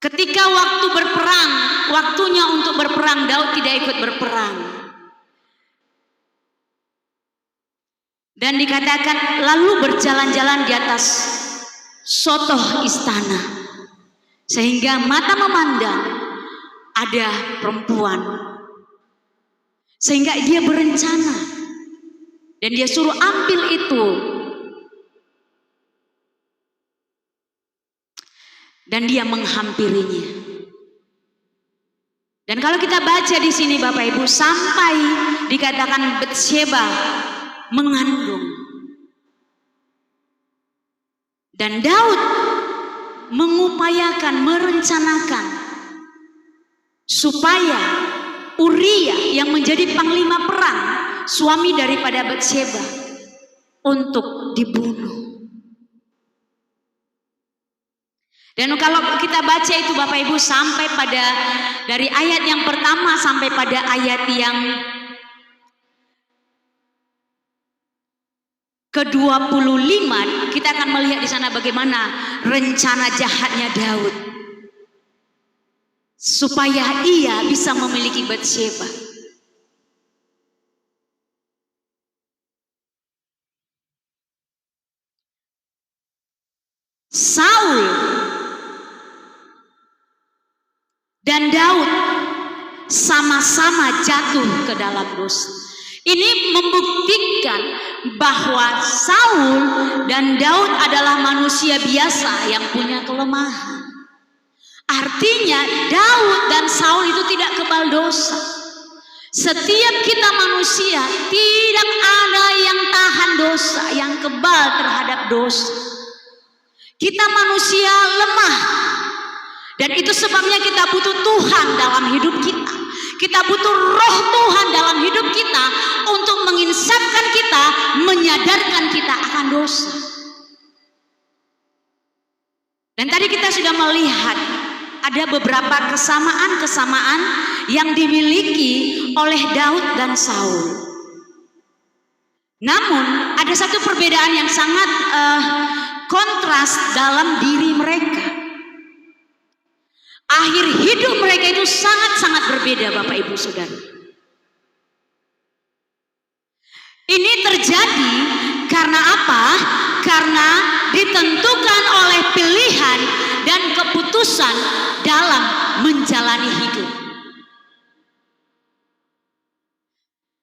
Ketika waktu berperang, waktunya untuk berperang, Daud tidak ikut berperang. Dan dikatakan lalu berjalan-jalan di atas sotoh istana, sehingga mata memandang ada perempuan, sehingga dia berencana dan dia suruh ambil itu. Dan dia menghampirinya. Dan kalau kita baca di sini Bapak Ibu, sampai dikatakan Batsheba mengandung. Dan Daud mengupayakan, merencanakan supaya Uria yang menjadi panglima perang, suami daripada Batsheba, untuk dibunuh. Dan kalau kita baca itu Bapak Ibu sampai pada dari ayat yang pertama sampai pada ayat yang ke-25, kita akan melihat di sana bagaimana rencana jahatnya Daud supaya ia bisa memiliki Batsheba. Saul dan Daud sama-sama jatuh ke dalam dosa. Ini membuktikan bahwa Saul dan Daud adalah manusia biasa yang punya kelemahan. Artinya Daud dan Saul itu tidak kebal dosa. Setiap kita manusia tidak ada yang tahan dosa, yang kebal terhadap dosa. Kita manusia lemah. Dan itu sebabnya kita butuh Tuhan dalam hidup kita. Kita butuh roh Tuhan dalam hidup kita untuk menginsapkan kita, menyadarkan kita akan dosa. Dan tadi kita sudah melihat ada beberapa kesamaan-kesamaan yang dimiliki oleh Daud dan Saul. Namun ada satu perbedaan yang sangat kontras dalam diri mereka. Akhir hidup mereka itu sangat-sangat berbeda Bapak Ibu Saudara. Ini terjadi karena apa? Karena ditentukan oleh pilihan dan keputusan dalam menjalani hidup.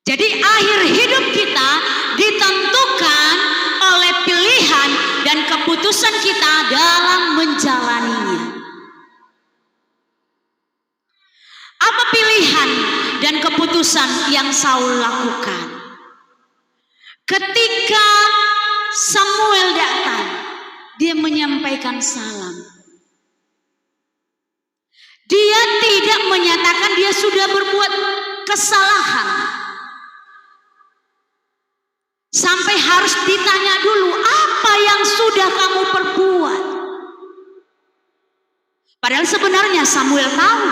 Jadi akhir hidup kita ditentukan oleh pilihan dan keputusan kita dalam menjalaninya. Apa pilihan dan keputusan yang Saul lakukan? Ketika Samuel datang, dia menyampaikan salam. Dia tidak menyatakan dia sudah berbuat kesalahan. Sampai harus ditanya dulu, apa yang sudah kamu perbuat? Padahal sebenarnya Samuel tahu.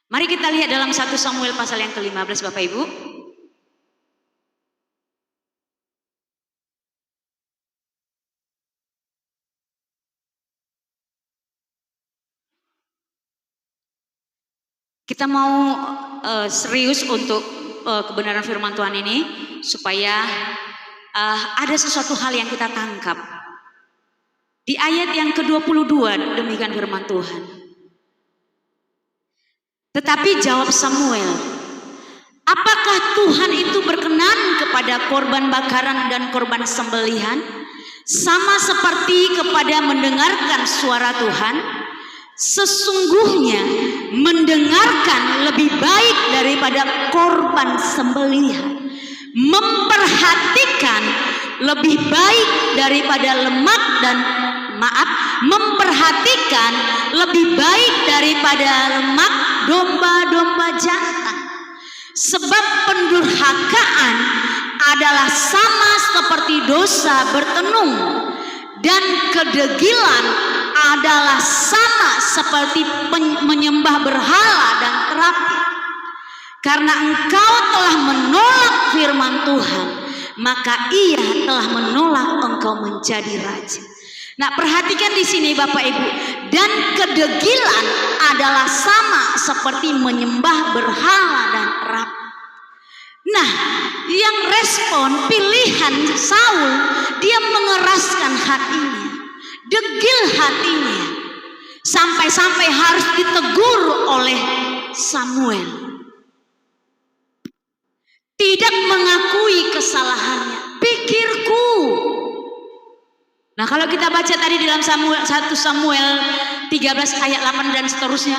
Mari kita lihat dalam 1 Samuel pasal yang ke-15 Bapak Ibu. Kita mau serius untuk kebenaran firman Tuhan ini supaya ada sesuatu hal yang kita tangkap. Di ayat yang ke-22 demikian firman Tuhan. Tetapi jawab Samuel, apakah Tuhan itu berkenan kepada korban bakaran dan korban sembelihan, sama seperti kepada mendengarkan suara Tuhan? Sesungguhnya mendengarkan lebih baik daripada korban sembelihan, memperhatikan lebih baik daripada lemak dan memperhatikan lebih baik daripada lemak domba-domba jantan. Sebab pendurhakaan adalah sama seperti dosa bertenung, dan kedegilan adalah sama seperti menyembah berhala dan terapi. Karena engkau telah menolak firman Tuhan, maka ia telah menolak engkau menjadi raja. Nah, perhatikan di sini Bapak Ibu. Dan kedegilan adalah sama seperti menyembah berhala dan rab. Nah, yang respon pilihan Saul, dia mengeraskan hatinya, degil hatinya, sampai-sampai harus ditegur oleh Samuel. Tidak mengakui kesalahannya. Pikirku. Nah, kalau kita baca tadi dalam 1 Samuel 13 ayat 8 dan seterusnya,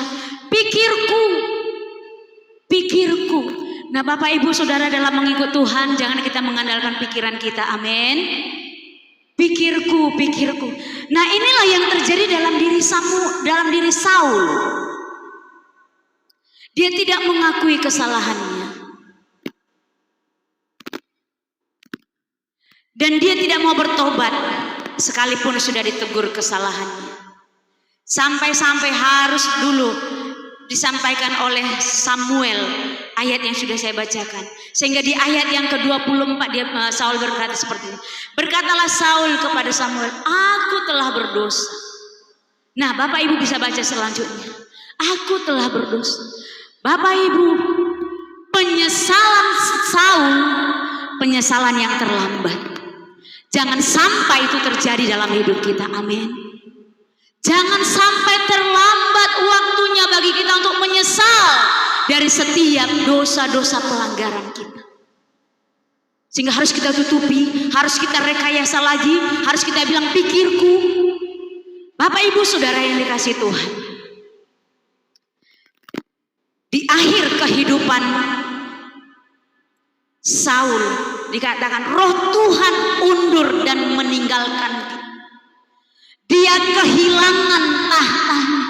pikirku. Nah, Bapak Ibu Saudara, dalam mengikut Tuhan jangan kita mengandalkan pikiran kita. Amin. Pikirku. Nah, inilah yang terjadi dalam diri Saul. Dia tidak mengakui kesalahannya. Dan dia tidak mau bertobat sekalipun sudah ditegur kesalahannya. Sampai-sampai harus dulu disampaikan oleh Samuel ayat yang sudah saya bacakan. Sehingga di ayat yang ke-24 Saul berkata seperti ini. Berkatalah Saul kepada Samuel, aku telah berdosa. Nah, Bapak Ibu bisa baca selanjutnya. Aku telah berdosa. Bapak Ibu, penyesalan Saul, penyesalan yang terlambat. Jangan sampai itu terjadi dalam hidup kita. Amin. Jangan sampai terlambat waktunya bagi kita untuk menyesal dari setiap dosa-dosa pelanggaran kita. Sehingga harus kita tutupi, harus kita rekayasa lagi, harus kita bilang pikirku. Bapak Ibu Saudara yang dikasihi Tuhan, di akhir kehidupan Saul dikatakan roh Tuhan undur dan meninggalkan dia, kehilangan tahtanya,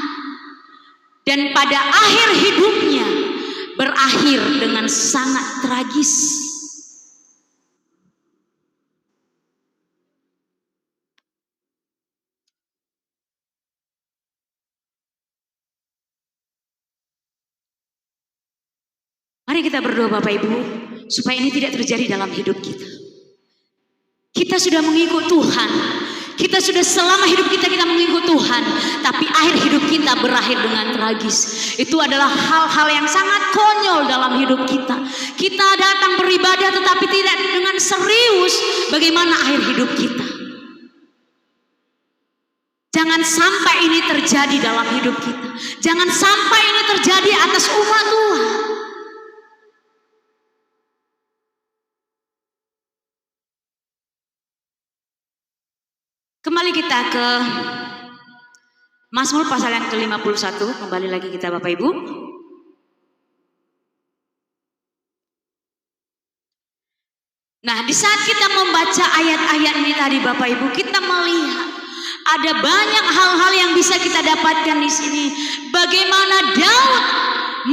dan pada akhir hidupnya berakhir dengan sangat tragis. Mari kita berdoa Bapak Ibu, supaya ini tidak terjadi dalam hidup kita. Kita sudah mengikut Tuhan. Kita sudah selama hidup kita mengikut Tuhan. Tapi akhir hidup kita berakhir dengan tragis. Itu adalah hal-hal yang sangat konyol dalam hidup kita. Kita datang beribadah tetapi tidak dengan serius bagaimana akhir hidup kita. Jangan sampai ini terjadi dalam hidup kita. Jangan sampai ini terjadi atas umat Tuhan. Kembali kita ke Mazmur pasal yang ke-51. Kembali lagi kita Bapak Ibu. Nah, di saat kita membaca ayat-ayat ini tadi Bapak Ibu, kita melihat ada banyak hal-hal yang bisa kita dapatkan di sini. Bagaimana Daud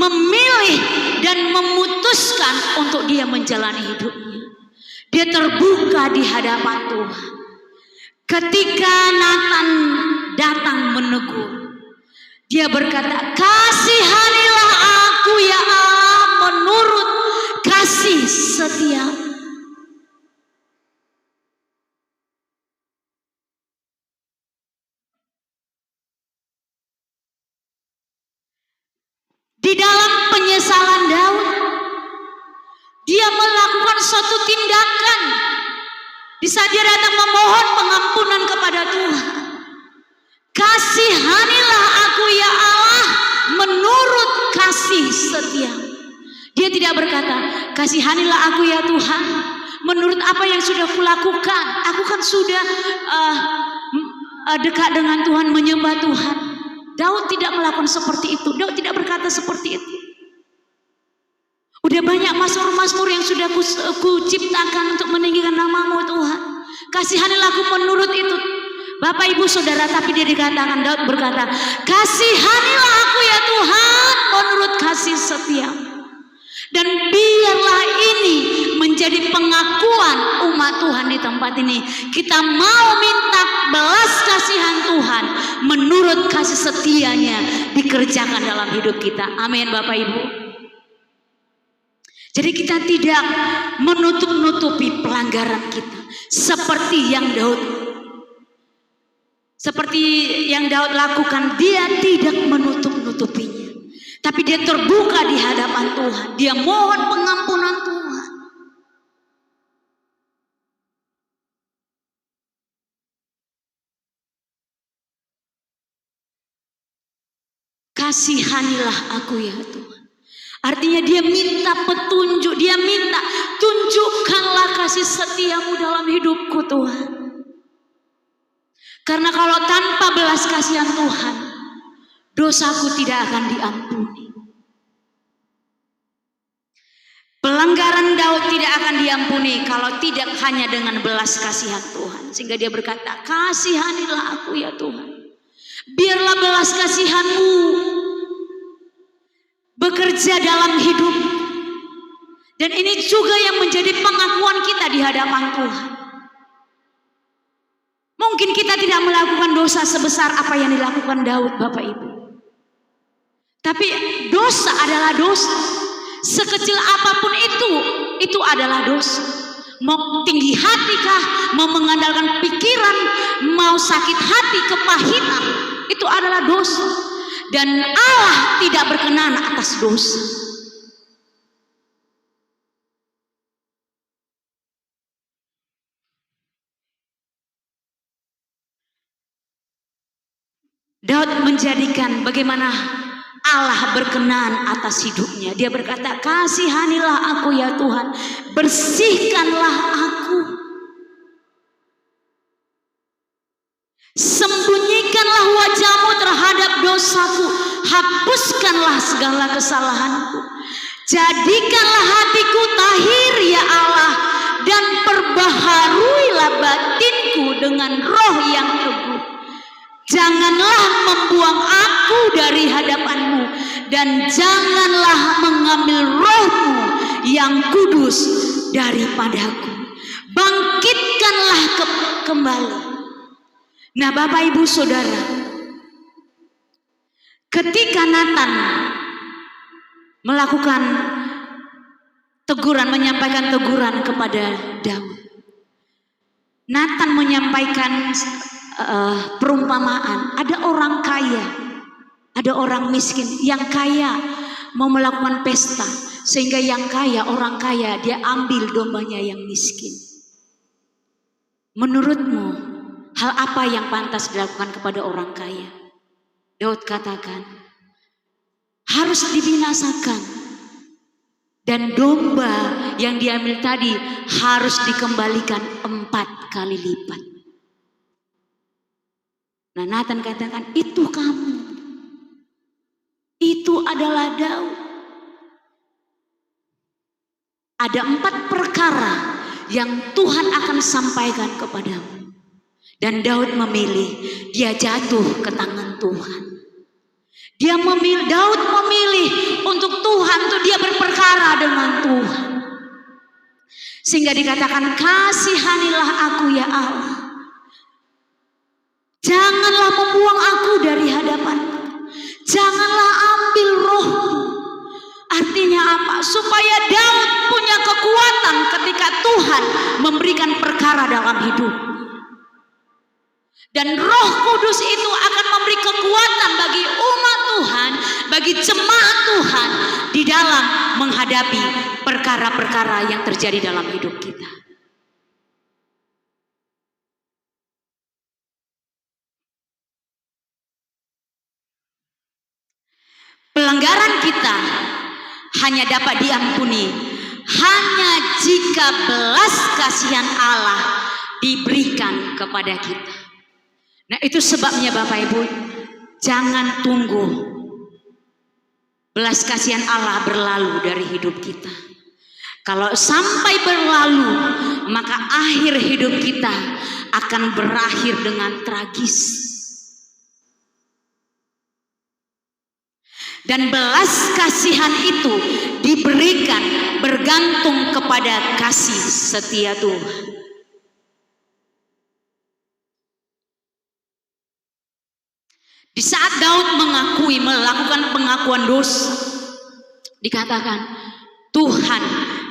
memilih dan memutuskan untuk dia menjalani hidupnya. Dia terbuka di hadapan Tuhan. Ketika Nathan datang menegur, dia berkata, kasihanilah aku ya Allah menurut kasih setia. Di dalam penyesalan Daud, dia melakukan suatu tindakan. Di saat dia datang memohon pengampunan kepada Tuhan. Kasihanilah aku ya Allah menurut kasih setia. Dia tidak berkata, kasihanilah aku ya Tuhan menurut apa yang sudah kulakukan. Aku kan sudah dekat dengan Tuhan, menyembah Tuhan. Daud tidak melakukan seperti itu. Daud tidak berkata seperti itu. Udah banyak mazmur-mazmur yang sudah kuciptakan untuk meninggikan nama-Mu Tuhan. Kasihanilah aku menurut itu. Bapak Ibu Saudara, tapi dia dikatakan, Daud berkata, kasihanilah aku ya Tuhan menurut kasih setia. Dan biarlah ini menjadi pengakuan umat Tuhan di tempat ini. Kita mau minta belas kasihan Tuhan menurut kasih setianya dikerjakan dalam hidup kita. Amin Bapak Ibu. Jadi kita tidak menutup-nutupi pelanggaran kita seperti yang Daud lakukan. Dia tidak menutup-nutupinya, tapi dia terbuka di hadapan Tuhan. Dia mohon pengampunan Tuhan. Kasihanilah aku ya Tuhan. Artinya dia minta petunjuk, dia minta tunjukkanlah kasih setiamu dalam hidupku Tuhan. Karena kalau tanpa belas kasihan Tuhan, dosaku tidak akan diampuni. Pelanggaran Daud tidak akan diampuni kalau tidak hanya dengan belas kasihan Tuhan. Sehingga dia berkata, kasihanilah aku ya Tuhan. Biarlah belas kasihan-Mu bekerja dalam hidup. Dan ini juga yang menjadi pengakuan kita di hadapan Tuhan. Mungkin kita tidak melakukan dosa sebesar apa yang dilakukan Daud, Bapak Ibu. Tapi dosa adalah dosa. Sekecil apapun itu adalah dosa. Mau tinggi hatikah, mau mengandalkan pikiran, mau sakit hati, kepahitan, itu adalah dosa. Dan Allah tidak berkenan atas dosa. Daud menjadikan bagaimana Allah berkenan atas hidupnya. Dia berkata, kasihanilah aku ya Tuhan, bersihkanlah aku. Sembunyikanlah wajah-Mu terhadap dosaku, hapuskanlah segala kesalahanku. Jadikanlah hatiku tahir ya Allah, dan perbaharuilah batinku dengan roh yang teguh. Janganlah membuang aku dari hadapan-Mu, dan janganlah mengambil roh-Mu yang kudus daripadaku. Bangkitkanlah kembali. Nah Bapak Ibu Saudara, ketika Nathan melakukan teguran, menyampaikan teguran kepada Daud, Nathan menyampaikan perumpamaan. Ada orang kaya, ada orang miskin. Yang kaya mau melakukan pesta, sehingga yang kaya, orang kaya, dia ambil dombanya yang miskin. Menurutmu hal apa yang pantas dilakukan kepada orang kaya? Daud katakan harus dibinasakan, dan domba yang diambil tadi harus dikembalikan 4 kali lipat. Nah Nathan katakan, itu kamu, itu adalah Daud. Ada 4 perkara yang Tuhan akan sampaikan kepadamu. Dan Daud memilih, dia jatuh ke tangan Tuhan. Daud memilih untuk Tuhan, untuk dia berperkara dengan Tuhan. Sehingga dikatakan, kasihanilah aku ya Allah. Janganlah membuang aku dari hadapan-Mu. Janganlah ambil roh-Mu. Artinya apa? Supaya Daud punya kekuatan ketika Tuhan memberikan perkara dalam hidup. Dan Roh Kudus itu akan memberi kekuatan bagi umat Tuhan, bagi jemaat Tuhan di dalam menghadapi perkara-perkara yang terjadi dalam hidup kita. Pelanggaran kita hanya dapat diampuni hanya jika belas kasihan Allah diberikan kepada kita. Nah itu sebabnya Bapak Ibu, jangan tunggu belas kasihan Allah berlalu dari hidup kita. Kalau sampai berlalu, maka akhir hidup kita akan berakhir dengan tragis. Dan belas kasihan itu diberikan bergantung kepada kasih setia Tuhan. Di saat Daud melakukan pengakuan dosa, dikatakan, Tuhan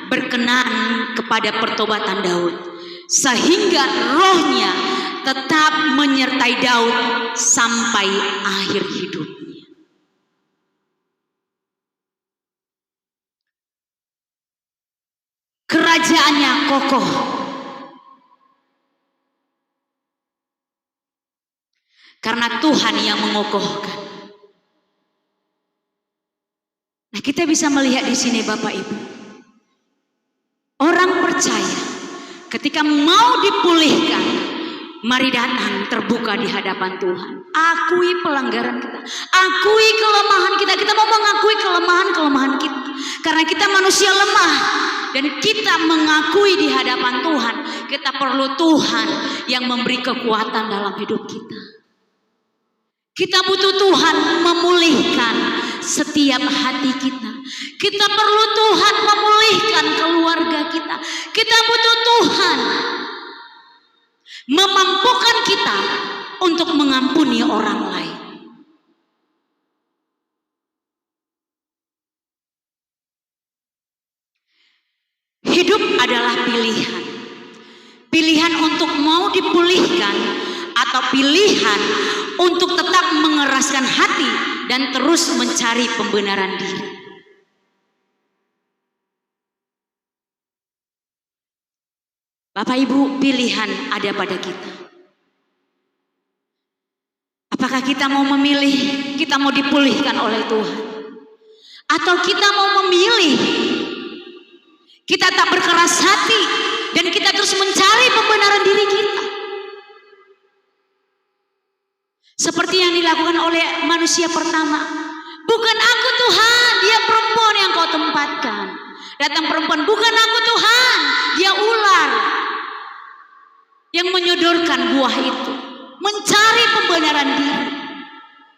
berkenan kepada pertobatan Daud, sehingga rohnya tetap menyertai Daud sampai akhir hidupnya. Kerajaannya kokoh. Karena Tuhan yang mengokohkan. Nah, kita bisa melihat di sini Bapak Ibu. Orang percaya ketika mau dipulihkan, mari datang terbuka di hadapan Tuhan. Akui pelanggaran kita, akui kelemahan kita. Kita mau mengakui kelemahan-kelemahan kita. Karena kita manusia lemah dan kita mengakui di hadapan Tuhan, kita perlu Tuhan yang memberi kekuatan dalam hidup kita. Kita butuh Tuhan memulihkan setiap hati kita. Kita perlu Tuhan memulihkan keluarga kita. Kita butuh Tuhan memampukan kita untuk mengampuni orang lain. Hidup adalah pilihan. Pilihan untuk mau dipulihkan atau pilihan untuk tetap mengeraskan hati dan terus mencari pembenaran diri. Bapak Ibu, pilihan ada pada kita. Apakah kita mau memilih, kita mau dipulihkan oleh Tuhan, atau kita mau memilih kita tak berkeras hati dan kita terus mencari pembenaran diri kita? Seperti yang dilakukan oleh manusia pertama. Bukan aku Tuhan, dia perempuan yang kau tempatkan. Datang perempuan, bukan aku Tuhan, dia ular yang menyodorkan buah itu. Mencari pembenaran diri.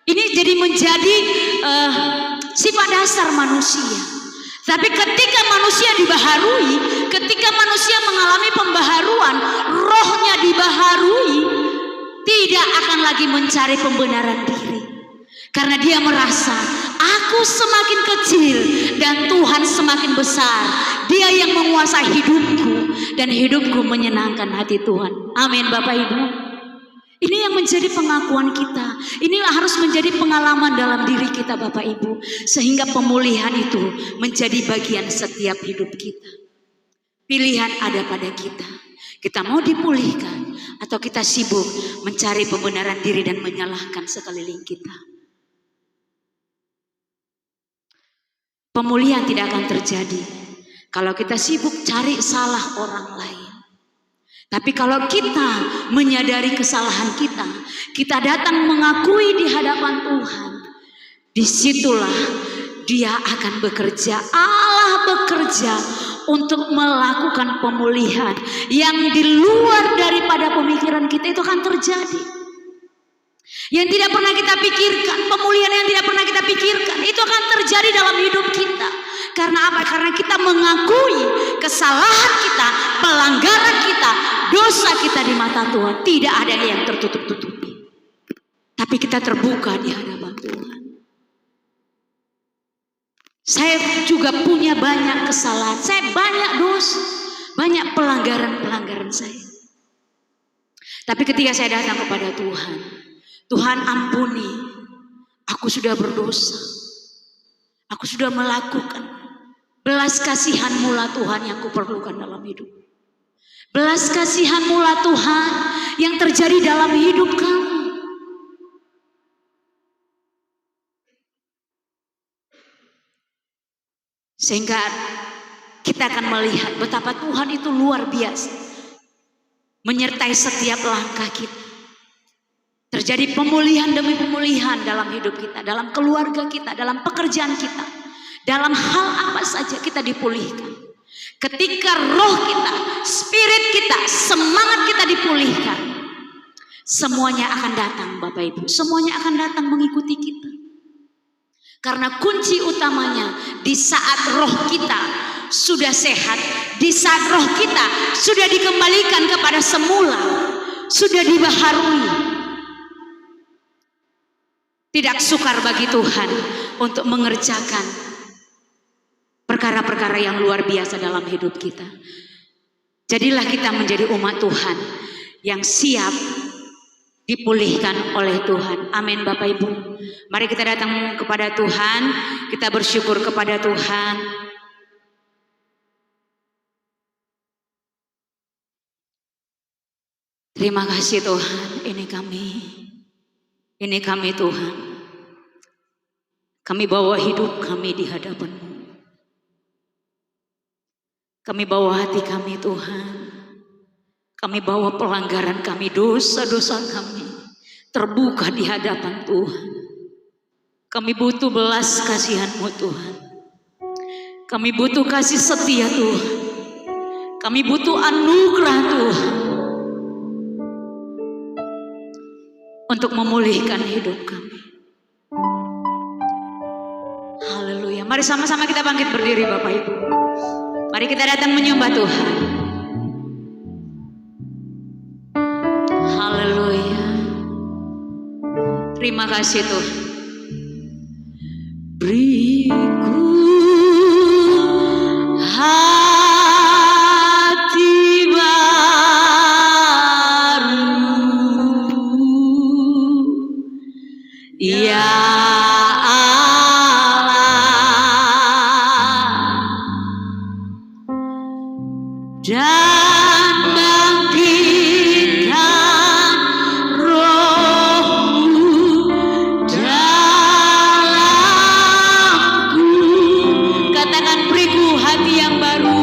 Ini jadi menjadi sifat dasar manusia. Tapi ketika manusia dibaharui, ketika manusia mengalami pembaharuan, rohnya dibaharui, tidak akan lagi mencari pembenaran diri. Karena dia merasa, aku semakin kecil dan Tuhan semakin besar. Dia yang menguasai hidupku dan hidupku menyenangkan hati Tuhan. Amin Bapak Ibu. Ini yang menjadi pengakuan kita. Ini harus menjadi pengalaman dalam diri kita Bapak Ibu. Sehingga pemulihan itu menjadi bagian setiap hidup kita. Pilihan ada pada kita. Kita mau dipulihkan atau kita sibuk mencari pembenaran diri dan menyalahkan sekeliling kita. Pemulihan tidak akan terjadi kalau kita sibuk cari salah orang lain. Tapi kalau kita menyadari kesalahan kita, kita datang mengakui di hadapan Tuhan, disitulah Dia akan bekerja. Allah bekerja untuk melakukan pemulihan yang di luar daripada pemikiran kita. Itu akan terjadi. Yang tidak pernah kita pikirkan, pemulihan yang tidak pernah kita pikirkan, itu akan terjadi dalam hidup kita. Karena apa? Karena kita mengakui kesalahan kita, pelanggaran kita, dosa kita di mata Tuhan. Tidak ada yang tertutup-tutupi. Tapi kita terbuka di hadapan Tuhan. Saya juga punya banyak kesalahan, saya banyak dosa, banyak pelanggaran-pelanggaran saya. Tapi ketika saya datang kepada Tuhan, Tuhan ampuni, aku sudah berdosa, aku sudah melakukan. Belas kasihan-Mu lah Tuhan yang kuperlukan dalam hidup. Belas kasihan-Mu lah Tuhan yang terjadi dalam hidup kami. Sehingga kita akan melihat betapa Tuhan itu luar biasa. Menyertai setiap langkah kita. Terjadi pemulihan demi pemulihan dalam hidup kita, dalam keluarga kita, dalam pekerjaan kita. Dalam hal apa saja kita dipulihkan. Ketika roh kita, spirit kita, semangat kita dipulihkan, semuanya akan datang Bapak Ibu. Semuanya akan datang mengikuti kita. Karena kunci utamanya di saat roh kita sudah sehat, di saat roh kita sudah dikembalikan kepada semula, sudah dibaharui. Tidak sukar bagi Tuhan untuk mengerjakan perkara-perkara yang luar biasa dalam hidup kita. Jadilah kita menjadi umat Tuhan yang siap dipulihkan oleh Tuhan. Amin Bapak Ibu. Mari kita datang kepada Tuhan, kita bersyukur kepada Tuhan. Terima kasih Tuhan, ini kami Tuhan. Kami bawa hidup kami di hadapan-Mu. Kami bawa hati kami Tuhan. Kami bawa pelanggaran kami, dosa-dosa kami terbuka di hadapan Tuhan. Kami butuh belas kasihan-Mu Tuhan. Kami butuh kasih setia Tuhan. Kami butuh anugerah Tuhan untuk memulihkan hidup kami. Haleluya. Mari sama-sama kita bangkit berdiri Bapak Ibu. Mari kita datang menyembah Tuhan. Haleluya. Terima kasih Tuhan. Beriku hati baru, ya dan bangkitkan roh-Mu dalamku. Katakan beriku hati yang baru.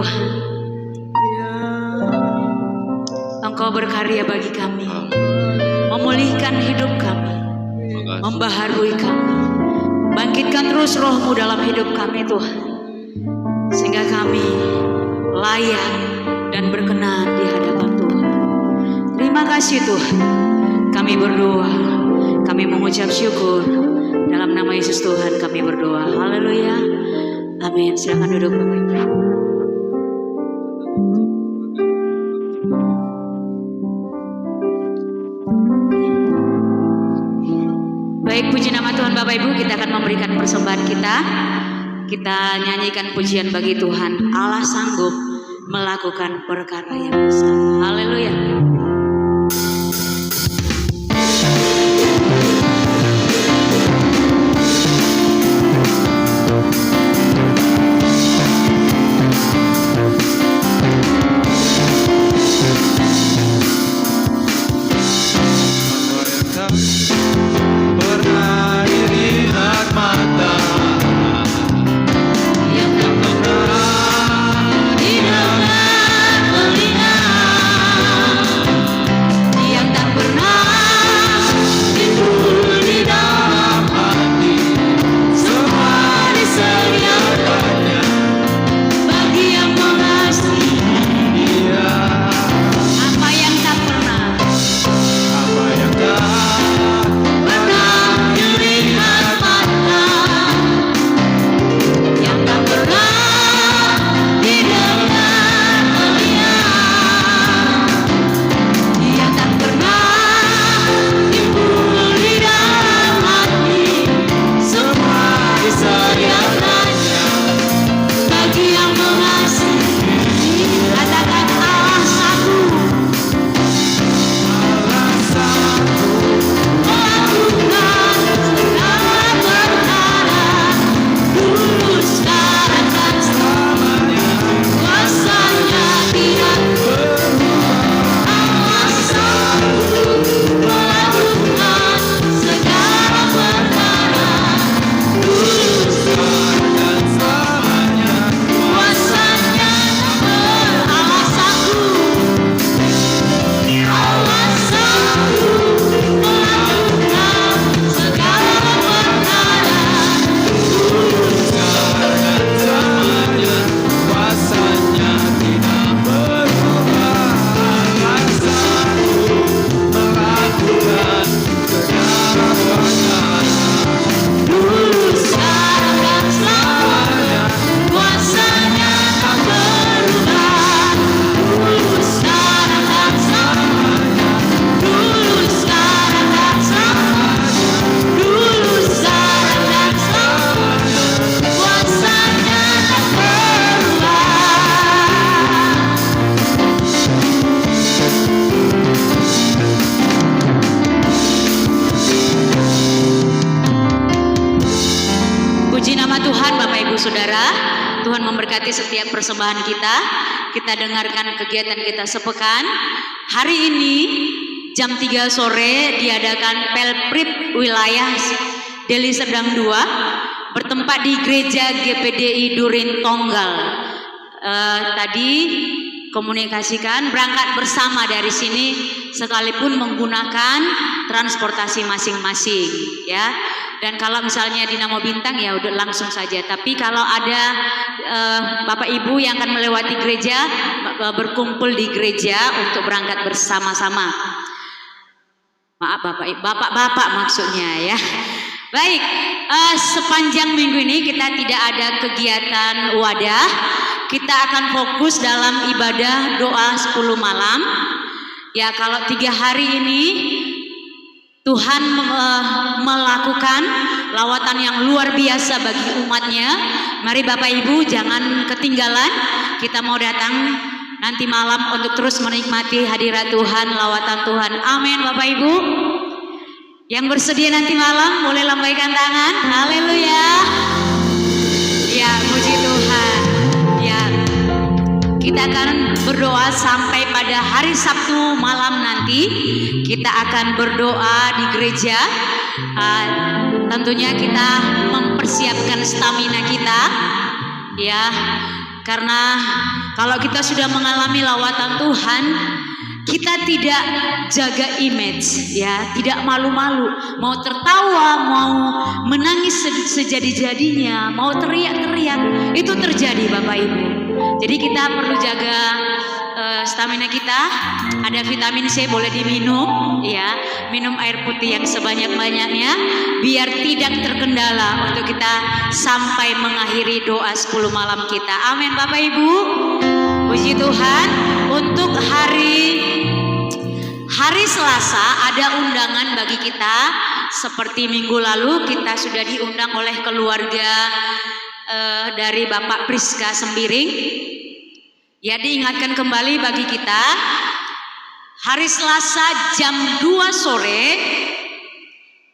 Tuhan, Engkau berkarya bagi kami, memulihkan hidup kami, membaharui kami. Bangkitkan terus roh-Mu dalam hidup kami Tuhan, sehingga kami layak dan berkenan di hadapan Tuhan. Terima kasih Tuhan. Kami berdoa, kami mengucap syukur. Dalam nama Yesus Tuhan kami berdoa. Haleluya. Amin. Silakan duduk Bapak Ibu. Baik, puji nama Tuhan Bapak Ibu, kita akan memberikan persembahan kita. Kita nyanyikan pujian bagi Tuhan. Allah sanggup melakukan perkara yang besar. Haleluya. Saudara, Tuhan memberkati setiap persembahan kita. Kita dengarkan kegiatan kita sepekan. Hari ini jam 3 sore diadakan Pelprip wilayah Deli Serdang 2 bertempat di gereja GPDI Durin Tonggal. Tadi komunikasikan berangkat bersama dari sini sekalipun menggunakan transportasi masing-masing ya. Dan kalau misalnya Dinamo Bintang ya udah langsung saja. Tapi kalau ada Bapak Ibu yang akan melewati gereja, berkumpul di gereja untuk berangkat bersama-sama. Maaf Bapak maksudnya ya. Baik, sepanjang minggu ini kita tidak ada kegiatan wadah. Kita akan fokus dalam ibadah doa 10 malam. Ya kalau 3 hari ini Tuhan melakukan lawatan yang luar biasa bagi umatnya. Mari Bapak Ibu jangan ketinggalan. Kita mau datang nanti malam untuk terus menikmati hadirat Tuhan, lawatan Tuhan. Amin Bapak Ibu. Yang bersedia nanti malam boleh lambaikan tangan. Haleluya. Ya puji Tuhan. Ya kita akan berdoa sampai pada hari Sabtu malam nanti. Kita akan berdoa di gereja. Tentunya kita mempersiapkan stamina kita. Ya, Karena kalau kita sudah mengalami lawatan Tuhan, kita tidak jaga image, ya, tidak malu-malu, mau tertawa, mau menangis sejadi-jadinya, mau teriak-teriak, itu terjadi Bapak Ibu. Jadi kita perlu jaga stamina kita. Ada vitamin C boleh diminum, ya, minum air putih yang sebanyak-banyaknya biar tidak terkendala untuk kita sampai mengakhiri doa 10 malam kita. Amin Bapak Ibu. Puji Tuhan. Untuk hari Selasa ada undangan bagi kita. Seperti minggu lalu kita sudah diundang oleh keluarga dari Bapak Priska Sembiring. Ya, diingatkan kembali bagi kita, hari Selasa jam 2 sore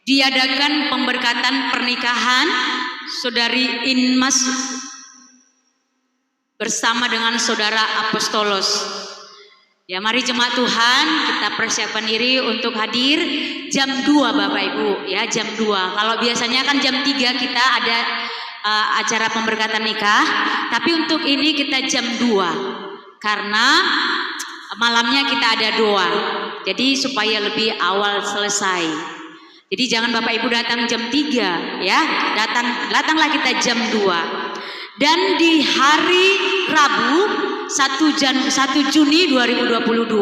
diadakan pemberkatan pernikahan Saudari Inmas bersama dengan Saudara Apostolos. Ya, mari jemaat Tuhan kita persiapkan diri untuk hadir jam 2 Bapak Ibu, ya, jam 2. Kalau biasanya kan jam 3 kita ada acara pemberkatan nikah, tapi untuk ini kita jam 2 karena malamnya kita ada doa. Jadi supaya lebih awal selesai. Jadi jangan Bapak Ibu datang jam 3, ya. Datanglah kita jam 2. Dan di hari Rabu 1 Juni 2022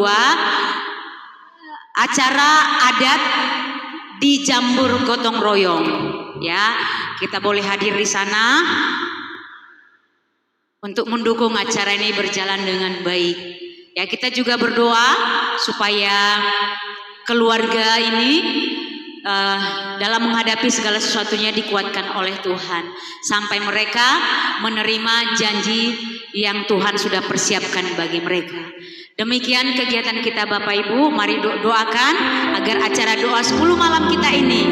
acara adat di Jambur Gotong Royong, ya. Kita boleh hadir di sana untuk mendukung acara ini berjalan dengan baik. Ya, kita juga berdoa supaya keluarga ini dalam menghadapi segala sesuatunya dikuatkan oleh Tuhan sampai mereka menerima janji yang Tuhan sudah persiapkan bagi mereka. Demikian kegiatan kita Bapak Ibu. Mari doakan agar acara doa 10 malam kita ini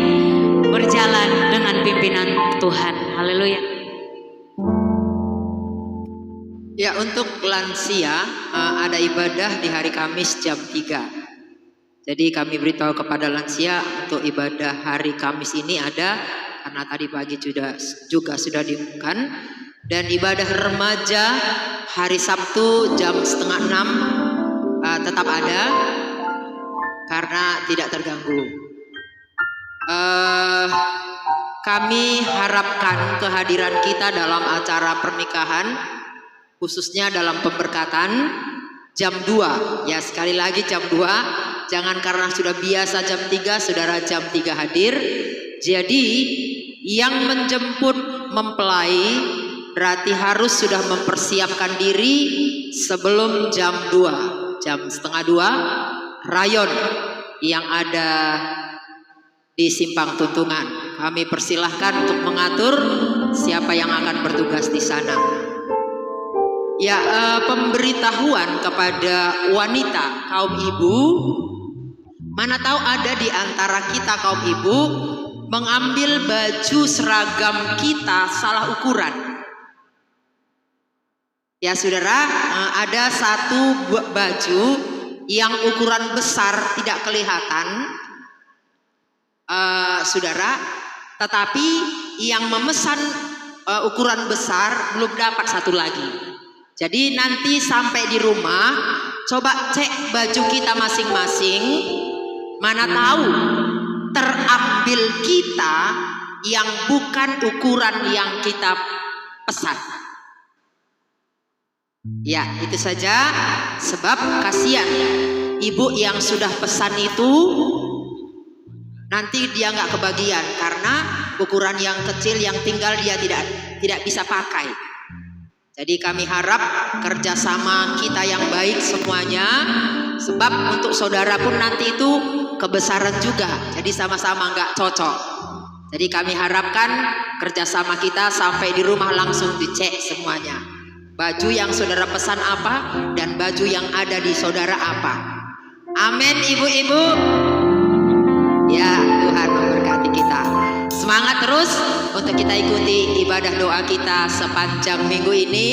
berjalan dengan pimpinan Tuhan. Haleluya. Ya, untuk lansia ada ibadah di hari Kamis jam 3. Jadi kami beritahu kepada lansia untuk ibadah hari Kamis ini ada, karena tadi pagi juga sudah diumumkan. Dan ibadah remaja hari Sabtu jam 5:30 tetap ada karena tidak terganggu. Kami harapkan kehadiran kita dalam acara pernikahan, khususnya dalam pemberkatan jam 2. Ya, sekali lagi jam 2. Jangan karena sudah biasa jam 3, saudara jam 3 hadir. Jadi yang menjemput mempelai berarti harus sudah mempersiapkan diri sebelum jam 2. Jam 1:30 rayon yang ada di Simpang Tuntungan. Kami persilahkan untuk mengatur siapa yang akan bertugas di sana. Ya, pemberitahuan kepada wanita kaum ibu, mana tahu ada di antara kita kaum ibu mengambil baju seragam kita salah ukuran. Ya saudara, ada satu baju yang ukuran besar tidak kelihatan, saudara, tetapi yang memesan ukuran besar belum dapat satu lagi. Jadi nanti sampai di rumah coba cek baju kita masing-masing, mana tahu terambil kita yang bukan ukuran yang kita pesan. Ya, itu saja, sebab kasihan ibu yang sudah pesan itu nanti dia nggak kebagian karena ukuran yang kecil yang tinggal dia tidak bisa pakai. Jadi kami harap kerjasama kita yang baik semuanya, sebab untuk saudara pun nanti itu kebesaran juga, jadi sama-sama nggak cocok. Jadi kami harapkan kerjasama kita sampai di rumah langsung dicek semuanya. Baju yang saudara pesan apa dan baju yang ada di saudara apa. Amin ibu-ibu. Ya, Tuhan memberkati kita. Semangat terus untuk kita ikuti ibadah doa kita sepanjang minggu ini.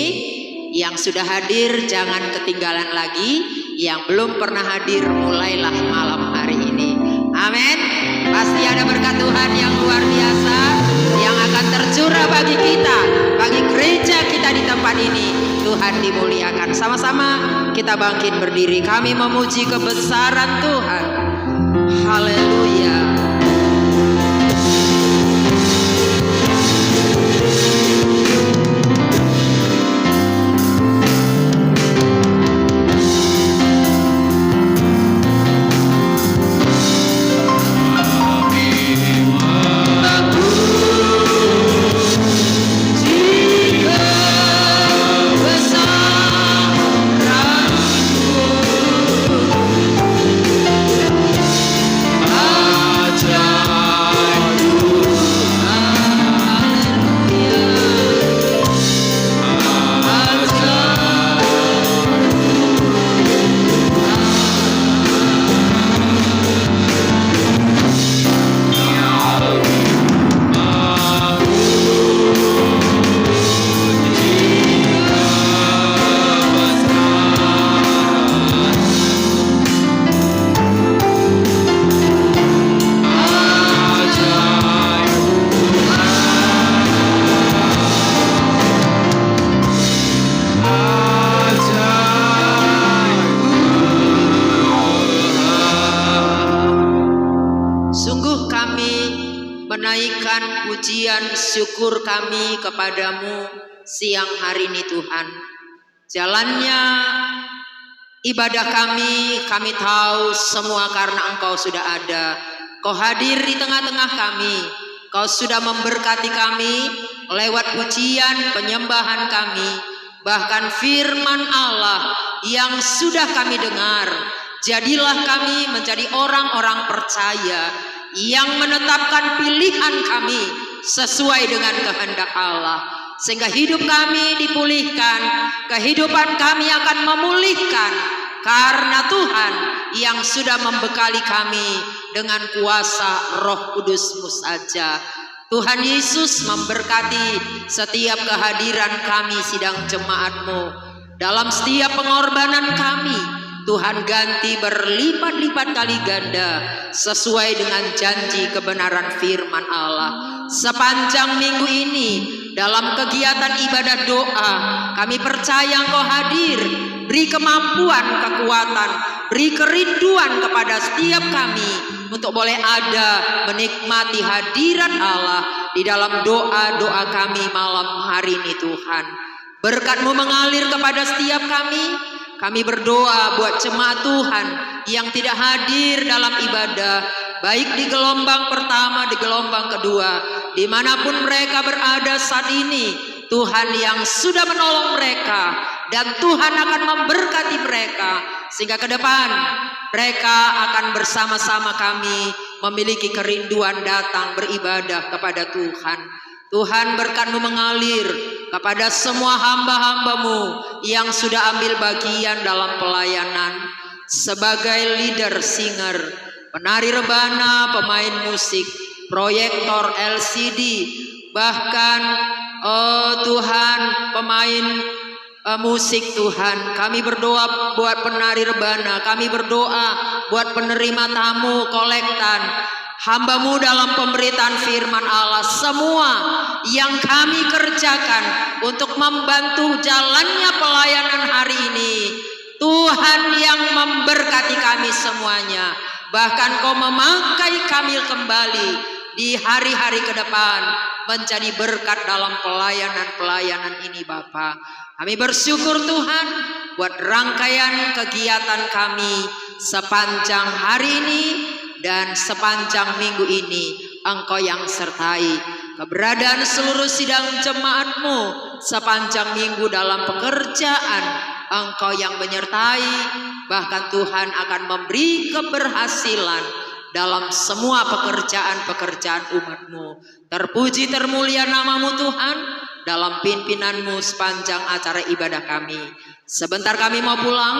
Yang sudah hadir jangan ketinggalan lagi. Yang belum pernah hadir mulailah malam hari ini. Amin. Pasti ada berkat Tuhan yang luar biasa yang akan terjadi tercurah bagi kita, bagi gereja kita di tempat ini. Tuhan dimuliakan. Sama-sama kita bangkit berdiri, kami memuji kebesaran Tuhan. Haleluya. Menaikkan pujian syukur kami kepadamu siang hari ini Tuhan. Jalannya ibadah kami tahu semua karena Engkau sudah ada. Kau hadir di tengah-tengah kami. Kau sudah memberkati kami lewat pujian penyembahan kami. Bahkan firman Allah yang sudah kami dengar. Jadilah kami menjadi orang-orang percaya yang menetapkan pilihan kami sesuai dengan kehendak Allah, sehingga hidup kami dipulihkan, kehidupan kami akan memulihkan karena Tuhan yang sudah membekali kami dengan kuasa Roh Kudus-Mu saja. Tuhan Yesus memberkati setiap kehadiran kami sidang jemaat-Mu. Dalam setiap pengorbanan kami Tuhan ganti berlipat-lipat kali ganda sesuai dengan janji kebenaran firman Allah. Sepanjang minggu ini dalam kegiatan ibadah doa kami percaya Engkau hadir. Beri kemampuan, kekuatan, beri kerinduan kepada setiap kami untuk boleh ada menikmati hadirat Allah di dalam doa-doa kami malam hari ini Tuhan. Berkat-Mu mengalir kepada setiap kami. Kami berdoa buat jemaat Tuhan yang tidak hadir dalam ibadah, baik di gelombang pertama, di gelombang kedua, dimanapun mereka berada saat ini. Tuhan yang sudah menolong mereka dan Tuhan akan memberkati mereka sehingga ke depan mereka akan bersama-sama kami memiliki kerinduan datang beribadah kepada Tuhan. Tuhan, berkat-Mu mengalir kepada semua hamba-hamba-Mu yang sudah ambil bagian dalam pelayanan sebagai leader, singer, penari rebana, pemain musik, proyektor LCD, bahkan Tuhan pemain musik Tuhan. Kami berdoa buat penari rebana, kami berdoa buat penerima tamu kolektan, hamba-Mu dalam pemberitaan firman Allah. Semua yang kami kerjakan untuk membantu jalannya pelayanan hari ini, Tuhan yang memberkati kami semuanya. Bahkan Kau memakai kami kembali di hari-hari ke depan menjadi berkat dalam pelayanan-pelayanan ini Bapa. Kami bersyukur Tuhan buat rangkaian kegiatan kami sepanjang hari ini dan sepanjang minggu ini. Engkau yang sertai keberadaan seluruh sidang jemaat-Mu sepanjang minggu dalam pekerjaan. Engkau yang menyertai, bahkan Tuhan akan memberi keberhasilan dalam semua pekerjaan-pekerjaan umat-Mu. Terpuji termulia nama-Mu Tuhan dalam pimpinan-Mu sepanjang acara ibadah kami. Sebentar kami mau pulang,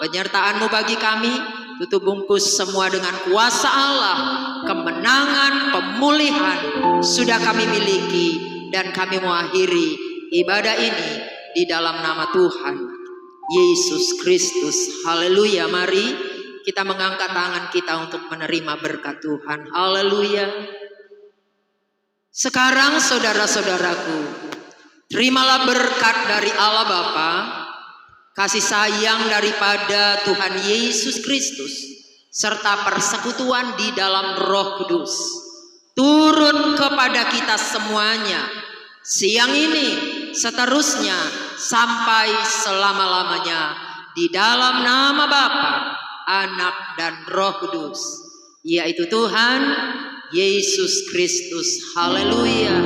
penyertaan-Mu bagi kami, tutup bungkus semua dengan kuasa Allah. Kemenangan, pemulihan sudah kami miliki dan kami mau akhiri ibadah ini di dalam nama Tuhan Yesus Kristus. Haleluya. Mari kita mengangkat tangan kita untuk menerima berkat Tuhan. Haleluya. Sekarang saudara-saudaraku, terimalah berkat dari Allah Bapa, kasih sayang daripada Tuhan Yesus Kristus, serta persekutuan di dalam Roh Kudus turun kepada kita semuanya siang ini, seterusnya sampai selama-lamanya, di dalam nama Bapa, Anak dan Roh Kudus, yaitu Tuhan Yesus Kristus. Haleluya.